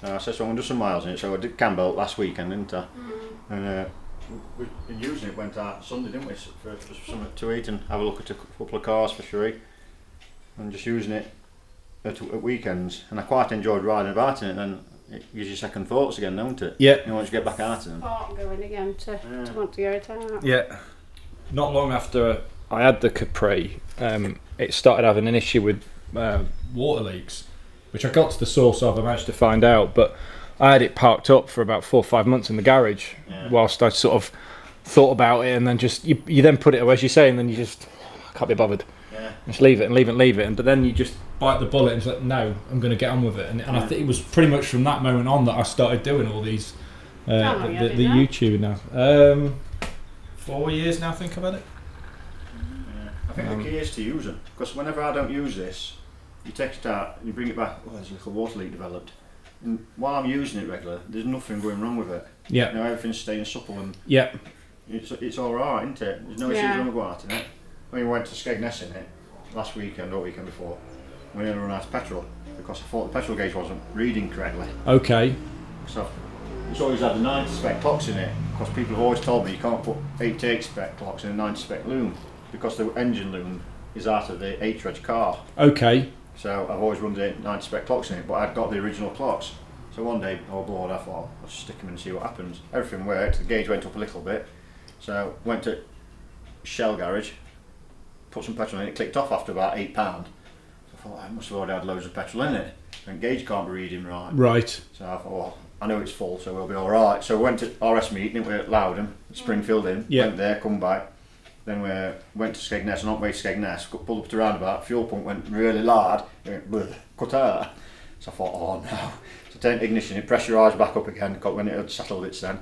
I said, so I'm going to do some miles in it. So I did Campbell last weekend, didn't I? And we've been using it, went out Sunday, didn't we, for something to eat and have a look at a couple of cars for Cherie, and just using it at weekends. And I quite enjoyed riding about in it, and then it gives you second thoughts again, don't it? Yeah. You want to get back out of them. Part going again to want to go it out. Yeah. Not long after I had the Capri, it started having an issue with water leaks, which I got to the source of. I managed to find out, but I had it parked up for about 4 or 5 months in the garage, whilst I sort of thought about it, and then just you then put it away, as you say, and then you just can't be bothered. Just leave it and leave it and leave it, but then you just bite the bullet and it's like, no, I'm going to get on with it. And I think it was pretty much from that moment on that I started doing all these the YouTube now. 4 years now, I think I've had it. I think the key is to use it, because whenever I don't use this, you take it out and you bring it back, there's a little water leak developed. And while I'm using it regular, there's nothing going wrong with it. Yeah. You know, everything's staying supple, and it's alright, isn't it? There's no issues wrong with out in it. When we went to Skegness in it last weekend or weekend before, we nearly run out of petrol because I thought the petrol gauge wasn't reading correctly. Okay. So it's always had the 90 spec clocks in it, because people have always told me you can't put 88 spec clocks in a 90 spec loom, because the engine loom is out of the H-reg car. Okay. So I've always run the 90 spec clocks in it, but I'd got the original clocks. So one day, oh Lord, I thought I'll stick them in and see what happens. Everything worked, the gauge went up a little bit. So went to Shell garage, put some petrol in it, clicked off after about £8. So I thought, I must have already had loads of petrol in it. And gauge can't be reading right. Right. So I thought, well, I know it's full, so we'll be alright. So we went to RS meeting, we at Loudon, Springfield Inn, went there, come back. Then we went to Skegness, and on the way to Skegness, pulled up to roundabout, fuel pump went really loud, it went cut out. So I thought, oh no. So turned ignition, it pressurised back up again, when it had settled its then.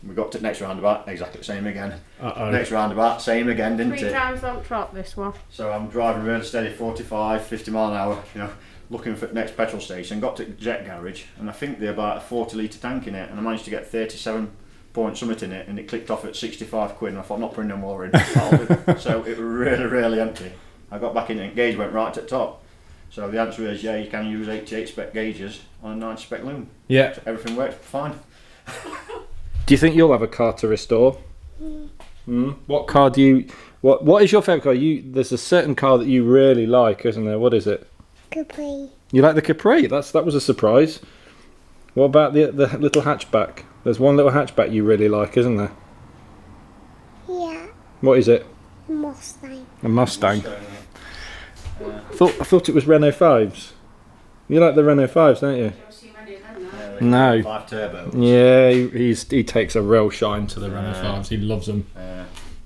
We got to the next roundabout, exactly the same again. Next roundabout, same again, didn't it? 3 times on trot, this one. So I'm driving really steady, 45, 50 mile an hour, you know, looking for the next petrol station. Got to Jet garage, and I think they're about a 40 litre tank in it, and I managed to get 37 point summit in it, and it clicked off at 65 quid, and I thought, not putting no more in. So it was really, really empty. I got back in it, and gauge went right at the top. So the answer is, yeah, you can use 88 spec gauges on a 90 spec loom. Yeah. So everything worked fine. Do you think you'll have a car to restore? What car do you... What is your favourite car? There's a certain car that you really like, isn't there? What is it? Capri. You like the Capri? That was a surprise. What about the little hatchback? There's one little hatchback you really like, isn't there? Yeah. What is it? Mustang. A Mustang. I thought it was Renault 5s. You like the Renault 5s, don't you? No. 5 turbo. Yeah, he takes a real shine to the Renault 5s. He loves them.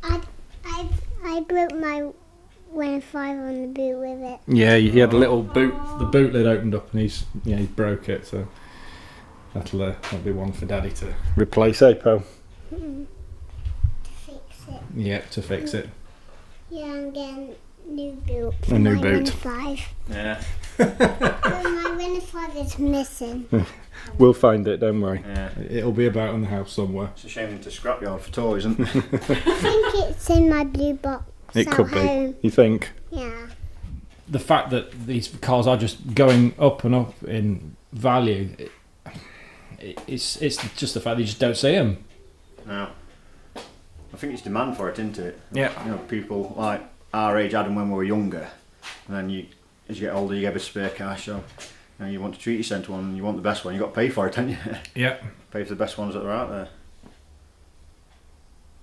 I broke my Renault 5 on the boot with it. Yeah, he had a little boot. The boot lid opened up, and he broke it. So that'll be one for Daddy to replace, eh, Pal? To fix it. Yeah, to fix it. Yeah, I'm getting new boot. A new my boot. Renault 5. Yeah. But my Renault 5 is missing. We'll find it, don't worry. Yeah. It'll be about in the house somewhere. It's a shame into scrapyard for toys, isn't it? I think it's in my blue box. It at could be. home. You think? Yeah. The fact that these cars are just going up and up in value, it's just the fact that you just don't see them. No. I think it's demand for it, isn't it? Yeah. You know, people like our age had them when we were younger, and then as you get older, you get a spare cash, so you know, you want to treat yourself to one, and you want the best one, you've got to pay for it, haven't you? Yeah. Pay for the best ones that are out there.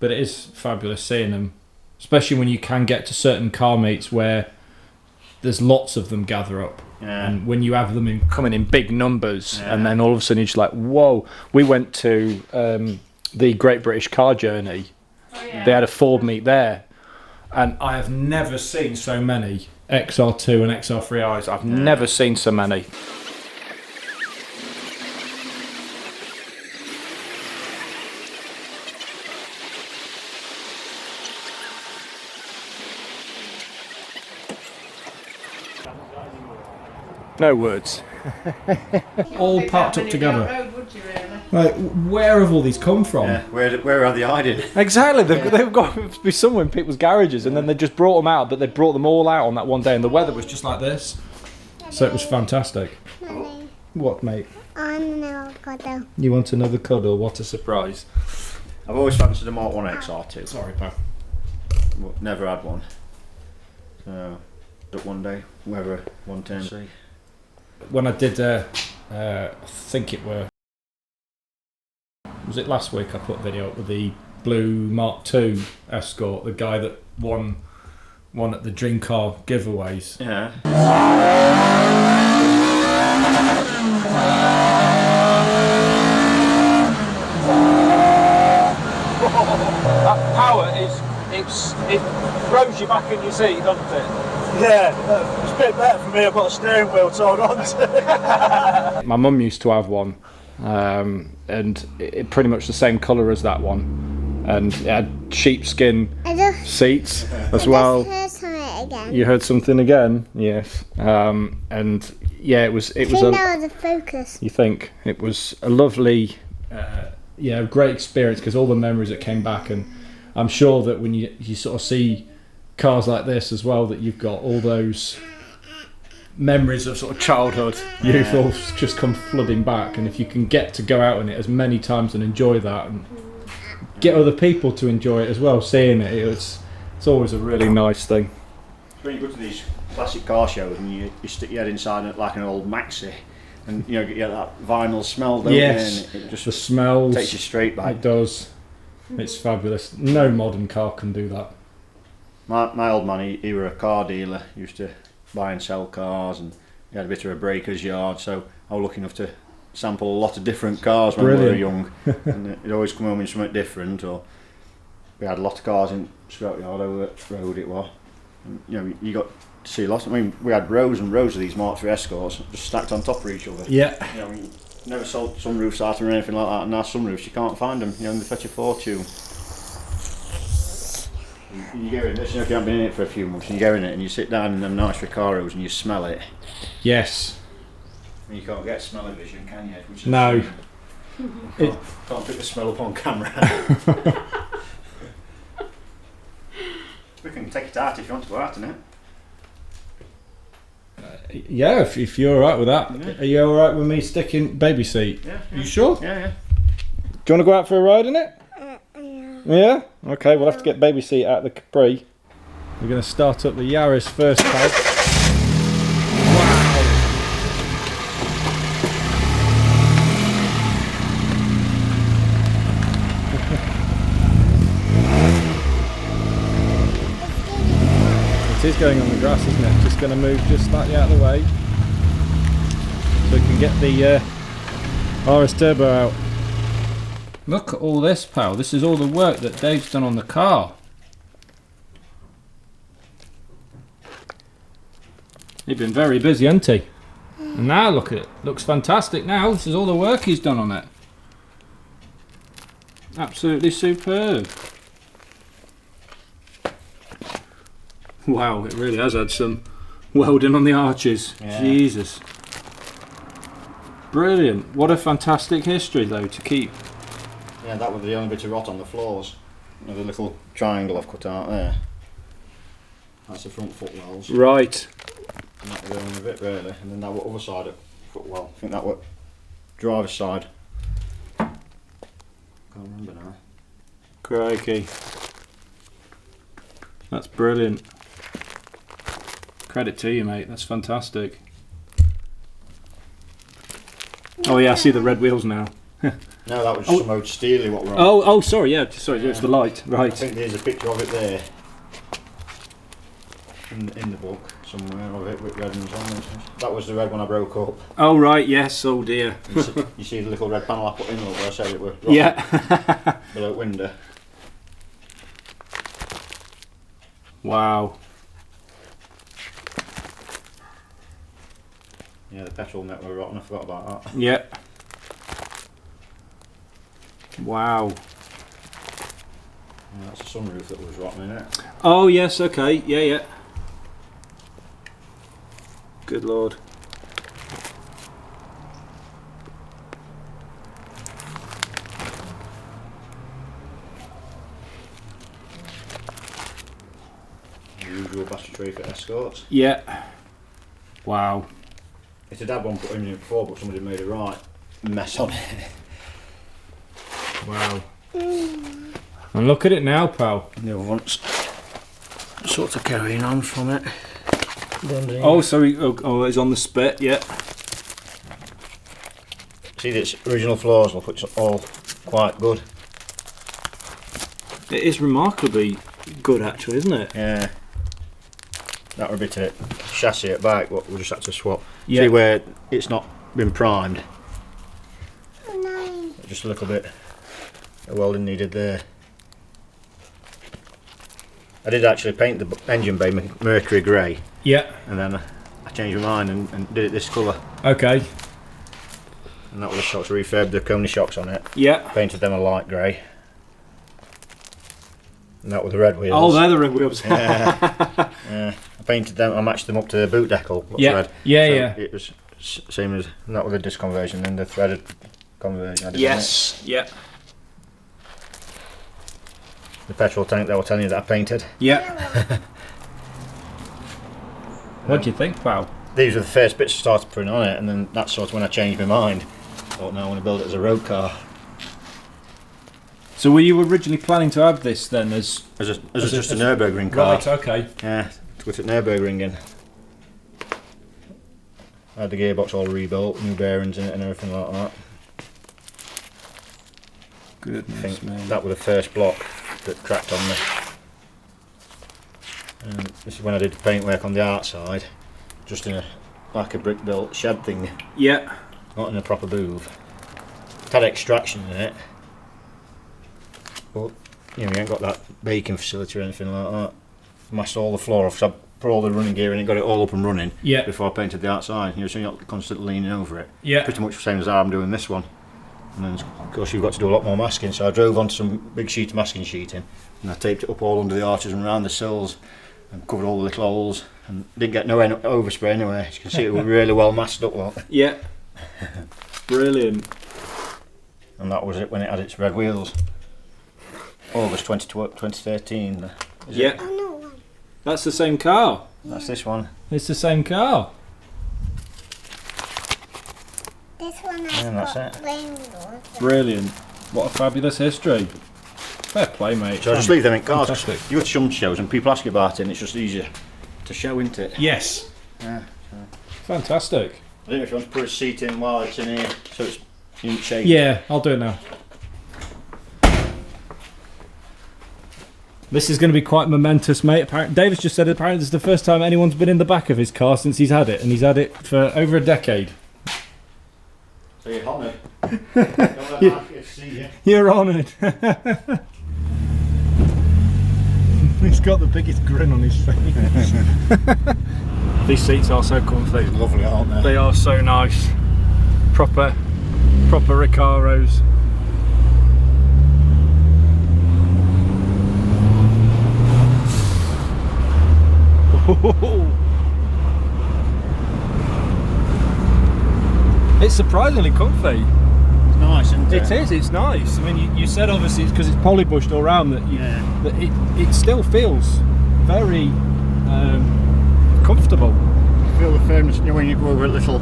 But it is fabulous seeing them, especially when you can get to certain car meets where there's lots of them gather up. Yeah. And when you have them coming in big numbers, and then all of a sudden you're just like, whoa. We went to the Great British Car Journey they had a Ford meet there, and I have never seen so many XR2 and XR3Is. I've never seen so many. No words. All parked up together. Like, where have all these come from? Yeah, where are they hiding? Exactly, they've got to be somewhere in people's garages, and then they just brought them out, but they brought them all out on that one day, and the weather was just like this. So it was fantastic. Mummy, What, mate? I know I've got them. You want another cuddle? What a surprise. I've always fancied a Mark 1 XR2. Sorry, pal. But never had one. So, but one day, whether one turn see. When I did, I think it was it last week I put a video up with the blue Mark II Escort, the guy that won at the Dream Car giveaways. Yeah. That power it throws you back in your seat, doesn't it? Yeah, it's a bit better for me. I've got a steering wheel to hold on to. My mum used to have one, and it pretty much the same colour as that one, and it had sheepskin seats as well. I just heard something again. You heard something again? Yes. And yeah, it was I think that was a Focus. You think it was a lovely, great experience, because all the memories that came back, and I'm sure that when you sort of see cars like this as well, that you've got all those memories of sort of childhood, youth, all just come flooding back. And if you can get to go out in it as many times and enjoy that, and get other people to enjoy it as well, seeing it, it's always a really nice thing. When you go to these classic car shows and you stick your head inside it like an old Maxi, and you get that vinyl smell, don't you? And it just the smells takes you straight back. It does. It's fabulous. No modern car can do that. My old man, he were a car dealer. He used to buy and sell cars, and he had a bit of a breaker's yard, so I was lucky enough to sample a lot of different cars when we were young. And he'd always come home in something different, or we had a lot of cars in Scrapyard over the road it was. And, you got to see lots. I mean, we had rows and rows of these Mark 3 Escorts just stacked on top of each other. Yeah. We never sold sunroofs out or anything like that, and now sunroofs, you can't find them, they fetch a fortune. You go in this, if you haven't been in it for a few months, and you go in it and you sit down in them nice Recaros and you smell it. Yes. And you can't get smell-o-vision, can you? Which is No. Can't pick the smell up on camera. We can take it out if you want to go out in it. Yeah, if you're alright with that. Yeah. Are you alright with me sticking baby seat? Yeah. Are you sure? Yeah. Do you want to go out for a ride in it? Yeah. Yeah? Okay, we'll have to get baby seat out of the Capri. We're going to start up the Yaris first, pal. It is going on the grass, isn't it? Just going to move just slightly out of the way so we can get the RS Turbo out. Look at all this, pal. This is all the work that Dave's done on the car. He's been very busy, hasn't he? And now look at it. Looks fantastic now. This is all the work he's done on it. Absolutely superb. Wow, it really has had some welding on the arches. Yeah. Jesus. Brilliant. What a fantastic history though to keep. Yeah, that was the only bit of rot on the floors. The little triangle I've cut out there. That's the front footwells. Right. And that was the only bit really. And then that was other side of footwell. I think that was driver's side. Can't remember now. Crikey. That's brilliant. Credit to you, mate. That's fantastic. Oh yeah, I see the red wheels now. No, that was some old steely what we're on. Oh, sorry, yeah, sorry, it's the light, I right. think there's a picture of it there. In the book somewhere of it with red ones on it. That was the red one I broke up. Oh right, yes, oh dear. You see the little red panel I put in over, I said it was Yeah. below window. Wow. Yeah, the petrol net were rotten, I forgot about that. Yeah. Wow. Yeah, that's the sunroof that was rotten, isn't it? Oh yes, okay, yeah, yeah. Good lord. Usual battery tray for Escorts. Yeah. Wow. It had had one put in it before, but somebody made a right mess on it. Wow. And look at it now, pal. The other one's sort of carrying on from it. Oh, sorry. Oh, it's on the spit, yeah. See, its original floors look, it's all quite good. It is remarkably good, actually, isn't it? Yeah. That were a bit of chassis at back, what we just had to swap. Yeah. See where it's not been primed? No. Just a little bit of welding needed there. I did actually paint the engine bay Mercury grey, Yeah. and then I changed my mind and did it this colour. Okay. And that was the shocks, refurbed the Coney shocks on it, Yeah. painted them a light grey. And that with the red wheels. Oh, they're the red wheels. Yeah. Yeah. I painted them, I matched them up to the boot decal. Looks Yeah. red. Yeah, So yeah. It was same as, not with the disc conversion, then the threaded conversion I did on Yes. Yeah. it. The petrol tank they were telling you that I painted. Yeah. What do you think, pal? These were the first bits I started putting on it, and then that's sort of when I changed my mind. Thought, now I want to build it as a road car. So were you originally planning to have this then as As just a Nurburgring car. right? Okay. Yeah, to put it Nurburgring in. I had the gearbox all rebuilt, new bearings in it and everything like that. I Goodness think me. that was the first block that cracked on me. And this is when I did the paintwork on the outside, just in like a brick built shed thing, Yeah. not in a proper booth. It had extraction in it, but you know, you ain't got that baking facility or anything like that. Masked all the floor off, so I put all the running gear in and got it all up and running Yeah. before I painted the outside. You know, so you're not constantly leaning over it. Yeah. Pretty much the same as how I'm doing this one. And then of course you've got to do a lot more masking, so I drove onto some big sheet of masking sheeting and I taped it up all under the arches and around the sills and covered all the little holes and didn't get no overspray anyway. As you can see, it was really well masked up. Look. Yeah. Brilliant. And that was it when it had its red wheels. August 2013. Is Yeah. it? Oh, no one. That's the same car. That's this one. It's the same car. This one has And that's got it. rainbows. Brilliant. What a fabulous history. Fair play, mate. So I just leave them in cars. Fantastic. You go to some shows and people ask you about it and it's just easier to show, isn't it? Yes. Yeah. Fantastic. I don't know if you want to put a seat in while it's in here so it's in shape. Yeah, I'll do it now. This is going to be quite momentous, mate. David's just said apparently this is the first time anyone's been in the back of his car since he's had it, and he's had it for over a decade. So you're honoured. Don't let Marcus see you. You're honoured. He's got the biggest grin on his face. These seats are so comfy. Lovely, aren't they? They are so nice. Proper Recaros. It's surprisingly comfy. It's nice, isn't it? It is, it's nice. I mean, you said obviously it's because it's polybushed all around that, that it still feels very comfortable. You feel the firmness, you know, when you go over little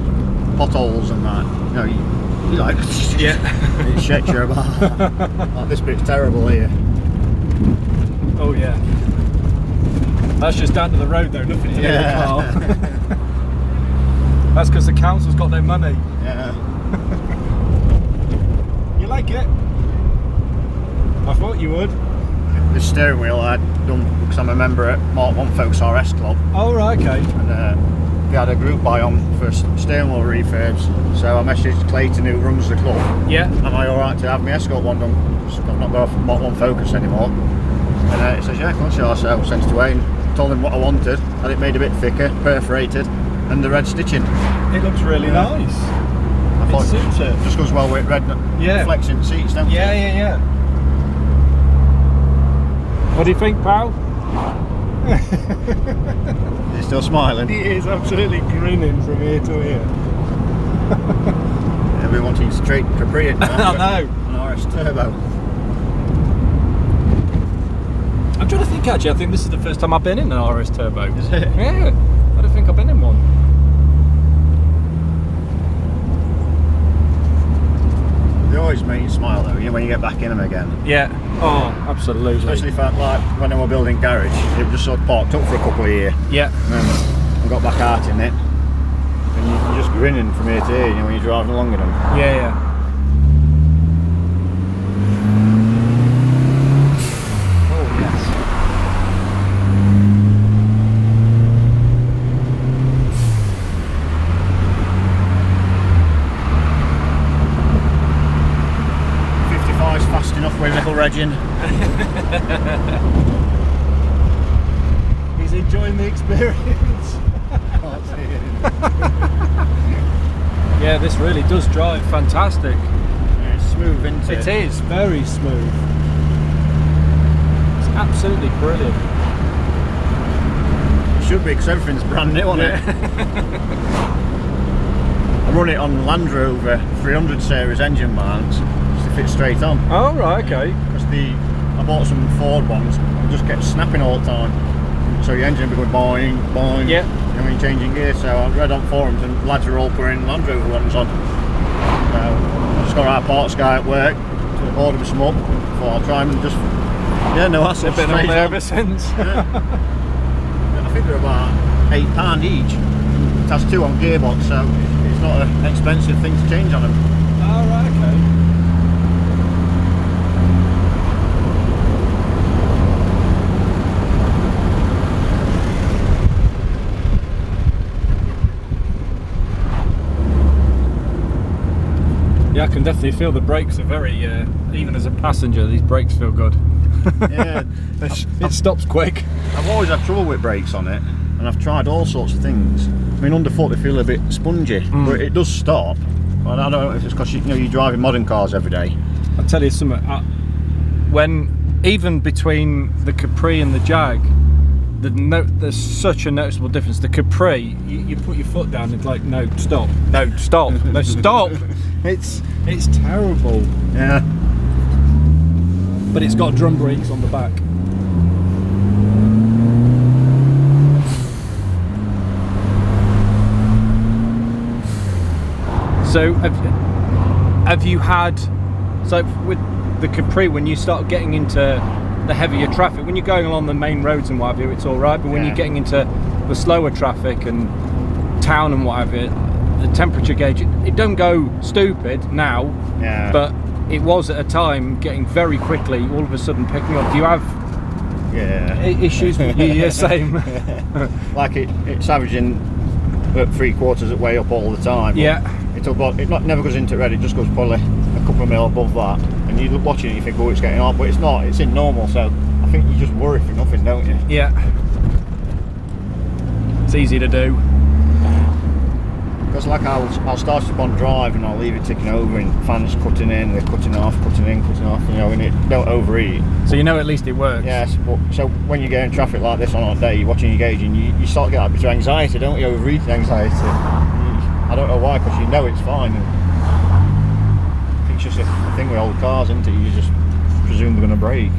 potholes and that, you know, you like, Yeah. it shakes you about. Like, this bit's terrible here. Oh yeah. That's just down to the road though, nothing to do with the car. That's because the council's got their money. Yeah. You like it? I thought you would. The steering wheel I'd done because I'm a member at Mk4 RS Club, Oh right, okay. and they had a group buy on for steering wheel refurbs. So I messaged Clayton, who runs the club. Yeah. Am I alright to have my Escort one done? I've not got a Mk4 Focus anymore. And he says, yeah, of course you are. So I sent it away and told him what I wanted, and it made a bit thicker, perforated, and the red stitching. It looks really nice. I thought suits it. just goes well with red flexing seats, don't it? Yeah. What do you think, pal? Is he still smiling? He is absolutely grinning from ear to ear. Yeah, we're wanting straight Capri now. I know. An RS Turbo. I'm trying to think actually, I think this is the first time I've been in an RS Turbo. Is it? Yeah, I don't think I've been in one. They always make you smile though, you know, when you get back in them again. Yeah, oh, absolutely. Especially if like when I was building garage, it was just sort of parked up for a couple of years. Yeah. And then I got back out in it. And you're just grinning from ear to ear, you know, when you're driving along in them. Yeah. 55's fast enough with little Reggie. He's enjoying the experience. Yeah, this really does drive fantastic. Yeah, it's smooth, isn't it? It is very smooth. It's absolutely brilliant. It should be, because everything's brand new on it. I run it on Land Rover 300 series engine mounts just to fit straight on. Oh right, okay. Because I bought some Ford ones and just kept snapping all the time. So your engine would be going boing, boing. Yeah. When you're changing gear, so I read on forums and lads are all putting Land Rover ones on. So I just got our parts guy at work to order me some up. Thought I'll try them and just, no hassle. They've been on there ever since. Yeah. I think they're about £8 each. It has 2 on gearbox, so it's not an expensive thing to change on them. Oh right, okay. Yeah, I can definitely feel the brakes are very, even as a passenger, these brakes feel good. Yeah, It stops quick. I've always had trouble with brakes on it, and I've tried all sorts of things. I mean, underfoot they feel a bit spongy, but it does stop. And I don't know if it's because you're driving modern cars every day. I'll tell you something, even between the Capri and the Jag, there's such a noticeable difference. The Capri, you put your foot down, it's like, no, stop, no, stop, no, stop. It's terrible. Yeah. But it's got drum brakes on the back. So have you had, so with the Capri, when you start getting into the heavier traffic, when you're going along the main roads and what have you, it's all right, but when you're getting into the slower traffic and town and what have you, the temperature gauge, it don't go stupid now, but it was at a time getting very quickly, all of a sudden picking up. Do you have issues with you? Yeah, same. Like it's averaging at 3/4 way up all the time. Yeah. Never goes into red, it just goes probably a couple of mil above that. And you look watching it, you think, oh, it's getting on, but it's not, it's in normal, so I think you just worry for nothing, don't you? Yeah. It's easy to do. Because like I'll start up on drive and I'll leave it ticking over and fans cutting in, they're cutting off, you know, and it don't overheat. So you know at least it works. Yes, but so when you get in traffic like this on a day, you're watching your gauge and you start to get a bit of anxiety, don't you? Overheat anxiety. I don't know why, because you know it's fine. And I think it's just a thing with old cars, isn't it? You just presume they're going to brake.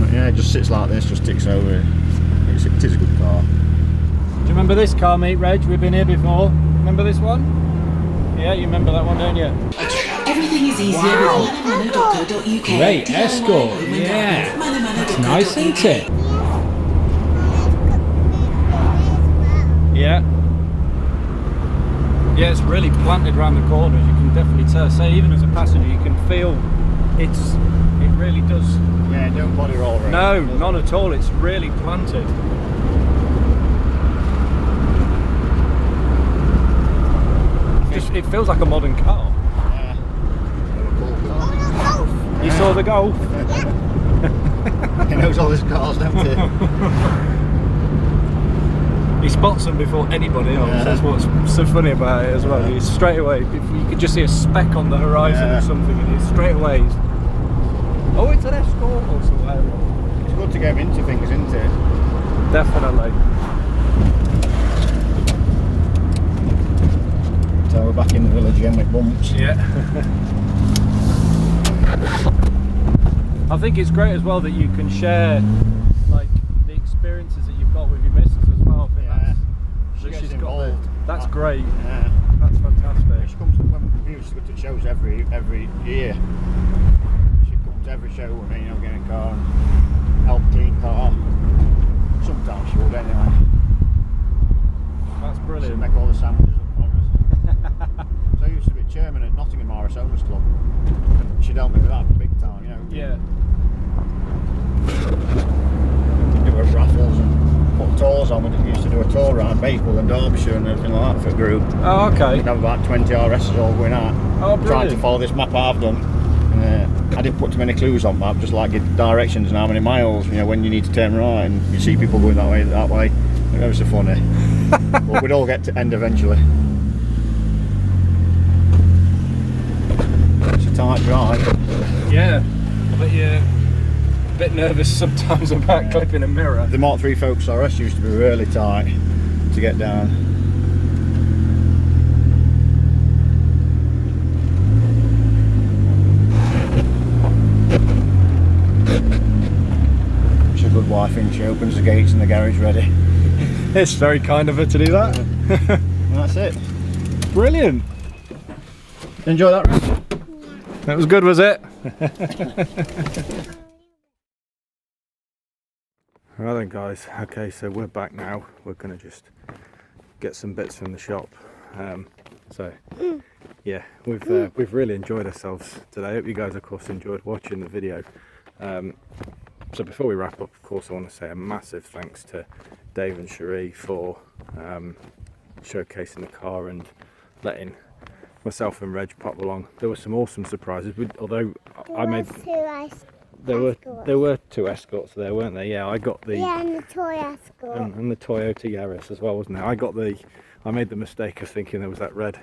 But yeah, it just sits like this, just ticks over. It is a good car. Do you remember this car, mate, Reg? We've been here before. Remember this one? Yeah, you remember that one, don't you? Everything is easier with manamano.co.uk. Great Escort, yeah. That's nice, isn't it? Yeah. Yeah, it's really planted around the corners. You can definitely tell. Say, even as a passenger, you can feel it really does. Yeah, don't body roll right. No, not at all. It's really planted. It feels like a modern car. Yeah. Cool car. You saw the Golf? He knows all his cars, don't he? He spots them before anybody else. Yeah. That's what's so funny about it as well. Yeah. He's straight away, if you could just see a speck on the horizon Yeah. or something, and he's straight away. Oh, it's an Escort or something. It's good to get him into things, isn't it? Definitely. So we're back in the village again with bumps. Yeah. I think it's great as well that you can share like the experiences that you've got with your missus as well. I think Yeah. that She she's gets got the, involved. that's great. Yeah. That's fantastic. She comes when we used to go to shows every year. She comes every show with me, you know, get in a car and help clean car. Sometimes she would anyway. That's She'd brilliant. make all the sandwiches up for us. So I used to be chairman at Nottingham RS Owners Club. And she'd help me with that big time, you know. Yeah. Do her raffles and put tours on. We used to do a tour around Maple and Derbyshire and everything like that for a group. Oh, okay. We'd have about 20 RSs all going out. Oh, Trying to brilliant. follow this map I've done. I didn't put too many clues on map, just like give directions and how many miles, you know, when you need to turn right, and you see people going that way. It was so funny. But we'd all get to end eventually. It's a tight drive. Yeah. But you're a bit nervous sometimes about clipping a mirror. The Mk4 Focus RS used to be really tight to get down. She's a good wife, and she opens the gates and the garage ready. It's very kind of her to do that. And that's it. Brilliant. Enjoy that, Reggie? That was good, was it? Right then guys, okay, so we're back now. We're going to just get some bits from the shop. Yeah, we've really enjoyed ourselves today. I hope you guys of course enjoyed watching the video. So before we wrap up, of course I want to say a massive thanks to Dave and Cherie for showcasing the car and letting myself and Reg pop along. There were some awesome surprises, although there were two Escorts there, weren't there? Yeah, I got the and the toy Escort. and the Toyota Yaris as well, wasn't there? I made the mistake of thinking there was that red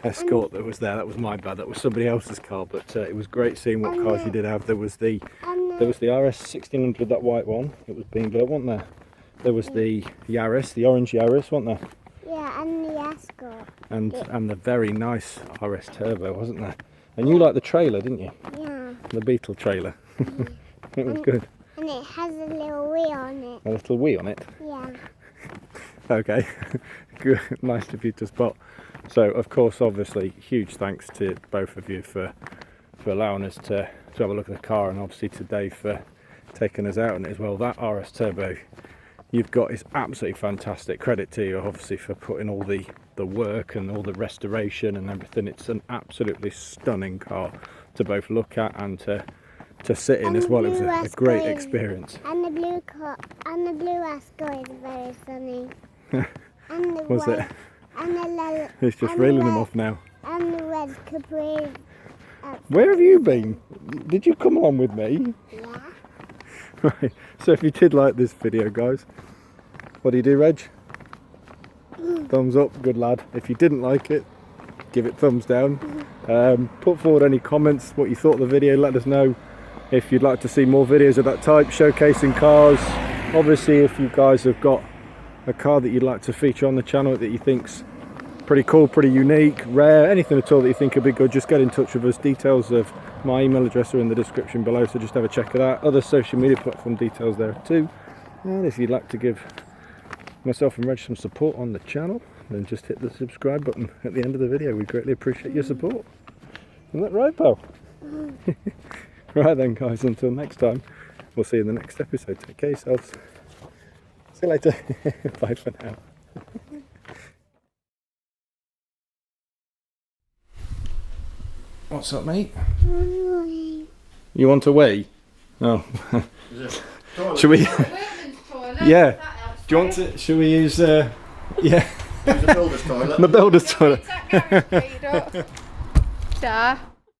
Escort that was there. That was my bad. That was somebody else's car, but it was great seeing what cars you did have. There was the RS1600, that white one. It was being built, wasn't there? There was the Yaris, the orange Yaris, wasn't there? Yeah, and the Escort. And the very nice RS Turbo, wasn't there? And you liked the trailer, didn't you? Yeah. The Beetle trailer. It was good. And it has a little wheel on it. A little wheel on it. Yeah. Okay. Good. Nice of you to spot. So of course, obviously, huge thanks to both of you for allowing us to have a look at the car, and obviously to Dave for taking us out on it as well. That RS Turbo you've got is absolutely fantastic. Credit to you obviously for putting all the work and all the restoration and everything. It's an absolutely stunning car to both look at and to sit in as well. It was a great experience. And the blue Escort is very sunny. And the Was it? white, and the It's just reeling them off now. And the red Capri. Where have you been? Did you come along with me? Yeah. Right, so if you did like this video guys, what do you do, Reg? Thumbs up, good lad. If you didn't like it, give it thumbs down. Put forward any comments, what you thought of the video, let us know if you'd like to see more videos of that type, showcasing cars. Obviously if you guys have got a car that you'd like to feature on the channel that you think's pretty cool, pretty unique, rare, anything at all that you think would be good, just get in touch with us. Details of my email address are in the description below, so just have a check of that. Other social media platform details there too. And if you'd like to give myself and Reg some support on the channel, then just hit the subscribe button at the end of the video. We greatly appreciate your support. Isn't that right, pal? Right then guys, until next time, we'll see you in the next episode. Take care of yourselves. See you later. Bye for now. What's up, mate? You want a wee? Oh. Should we? Yeah. Do you want to? Should we use? Yeah. Use a builder's toilet. The builder's toilet. Da.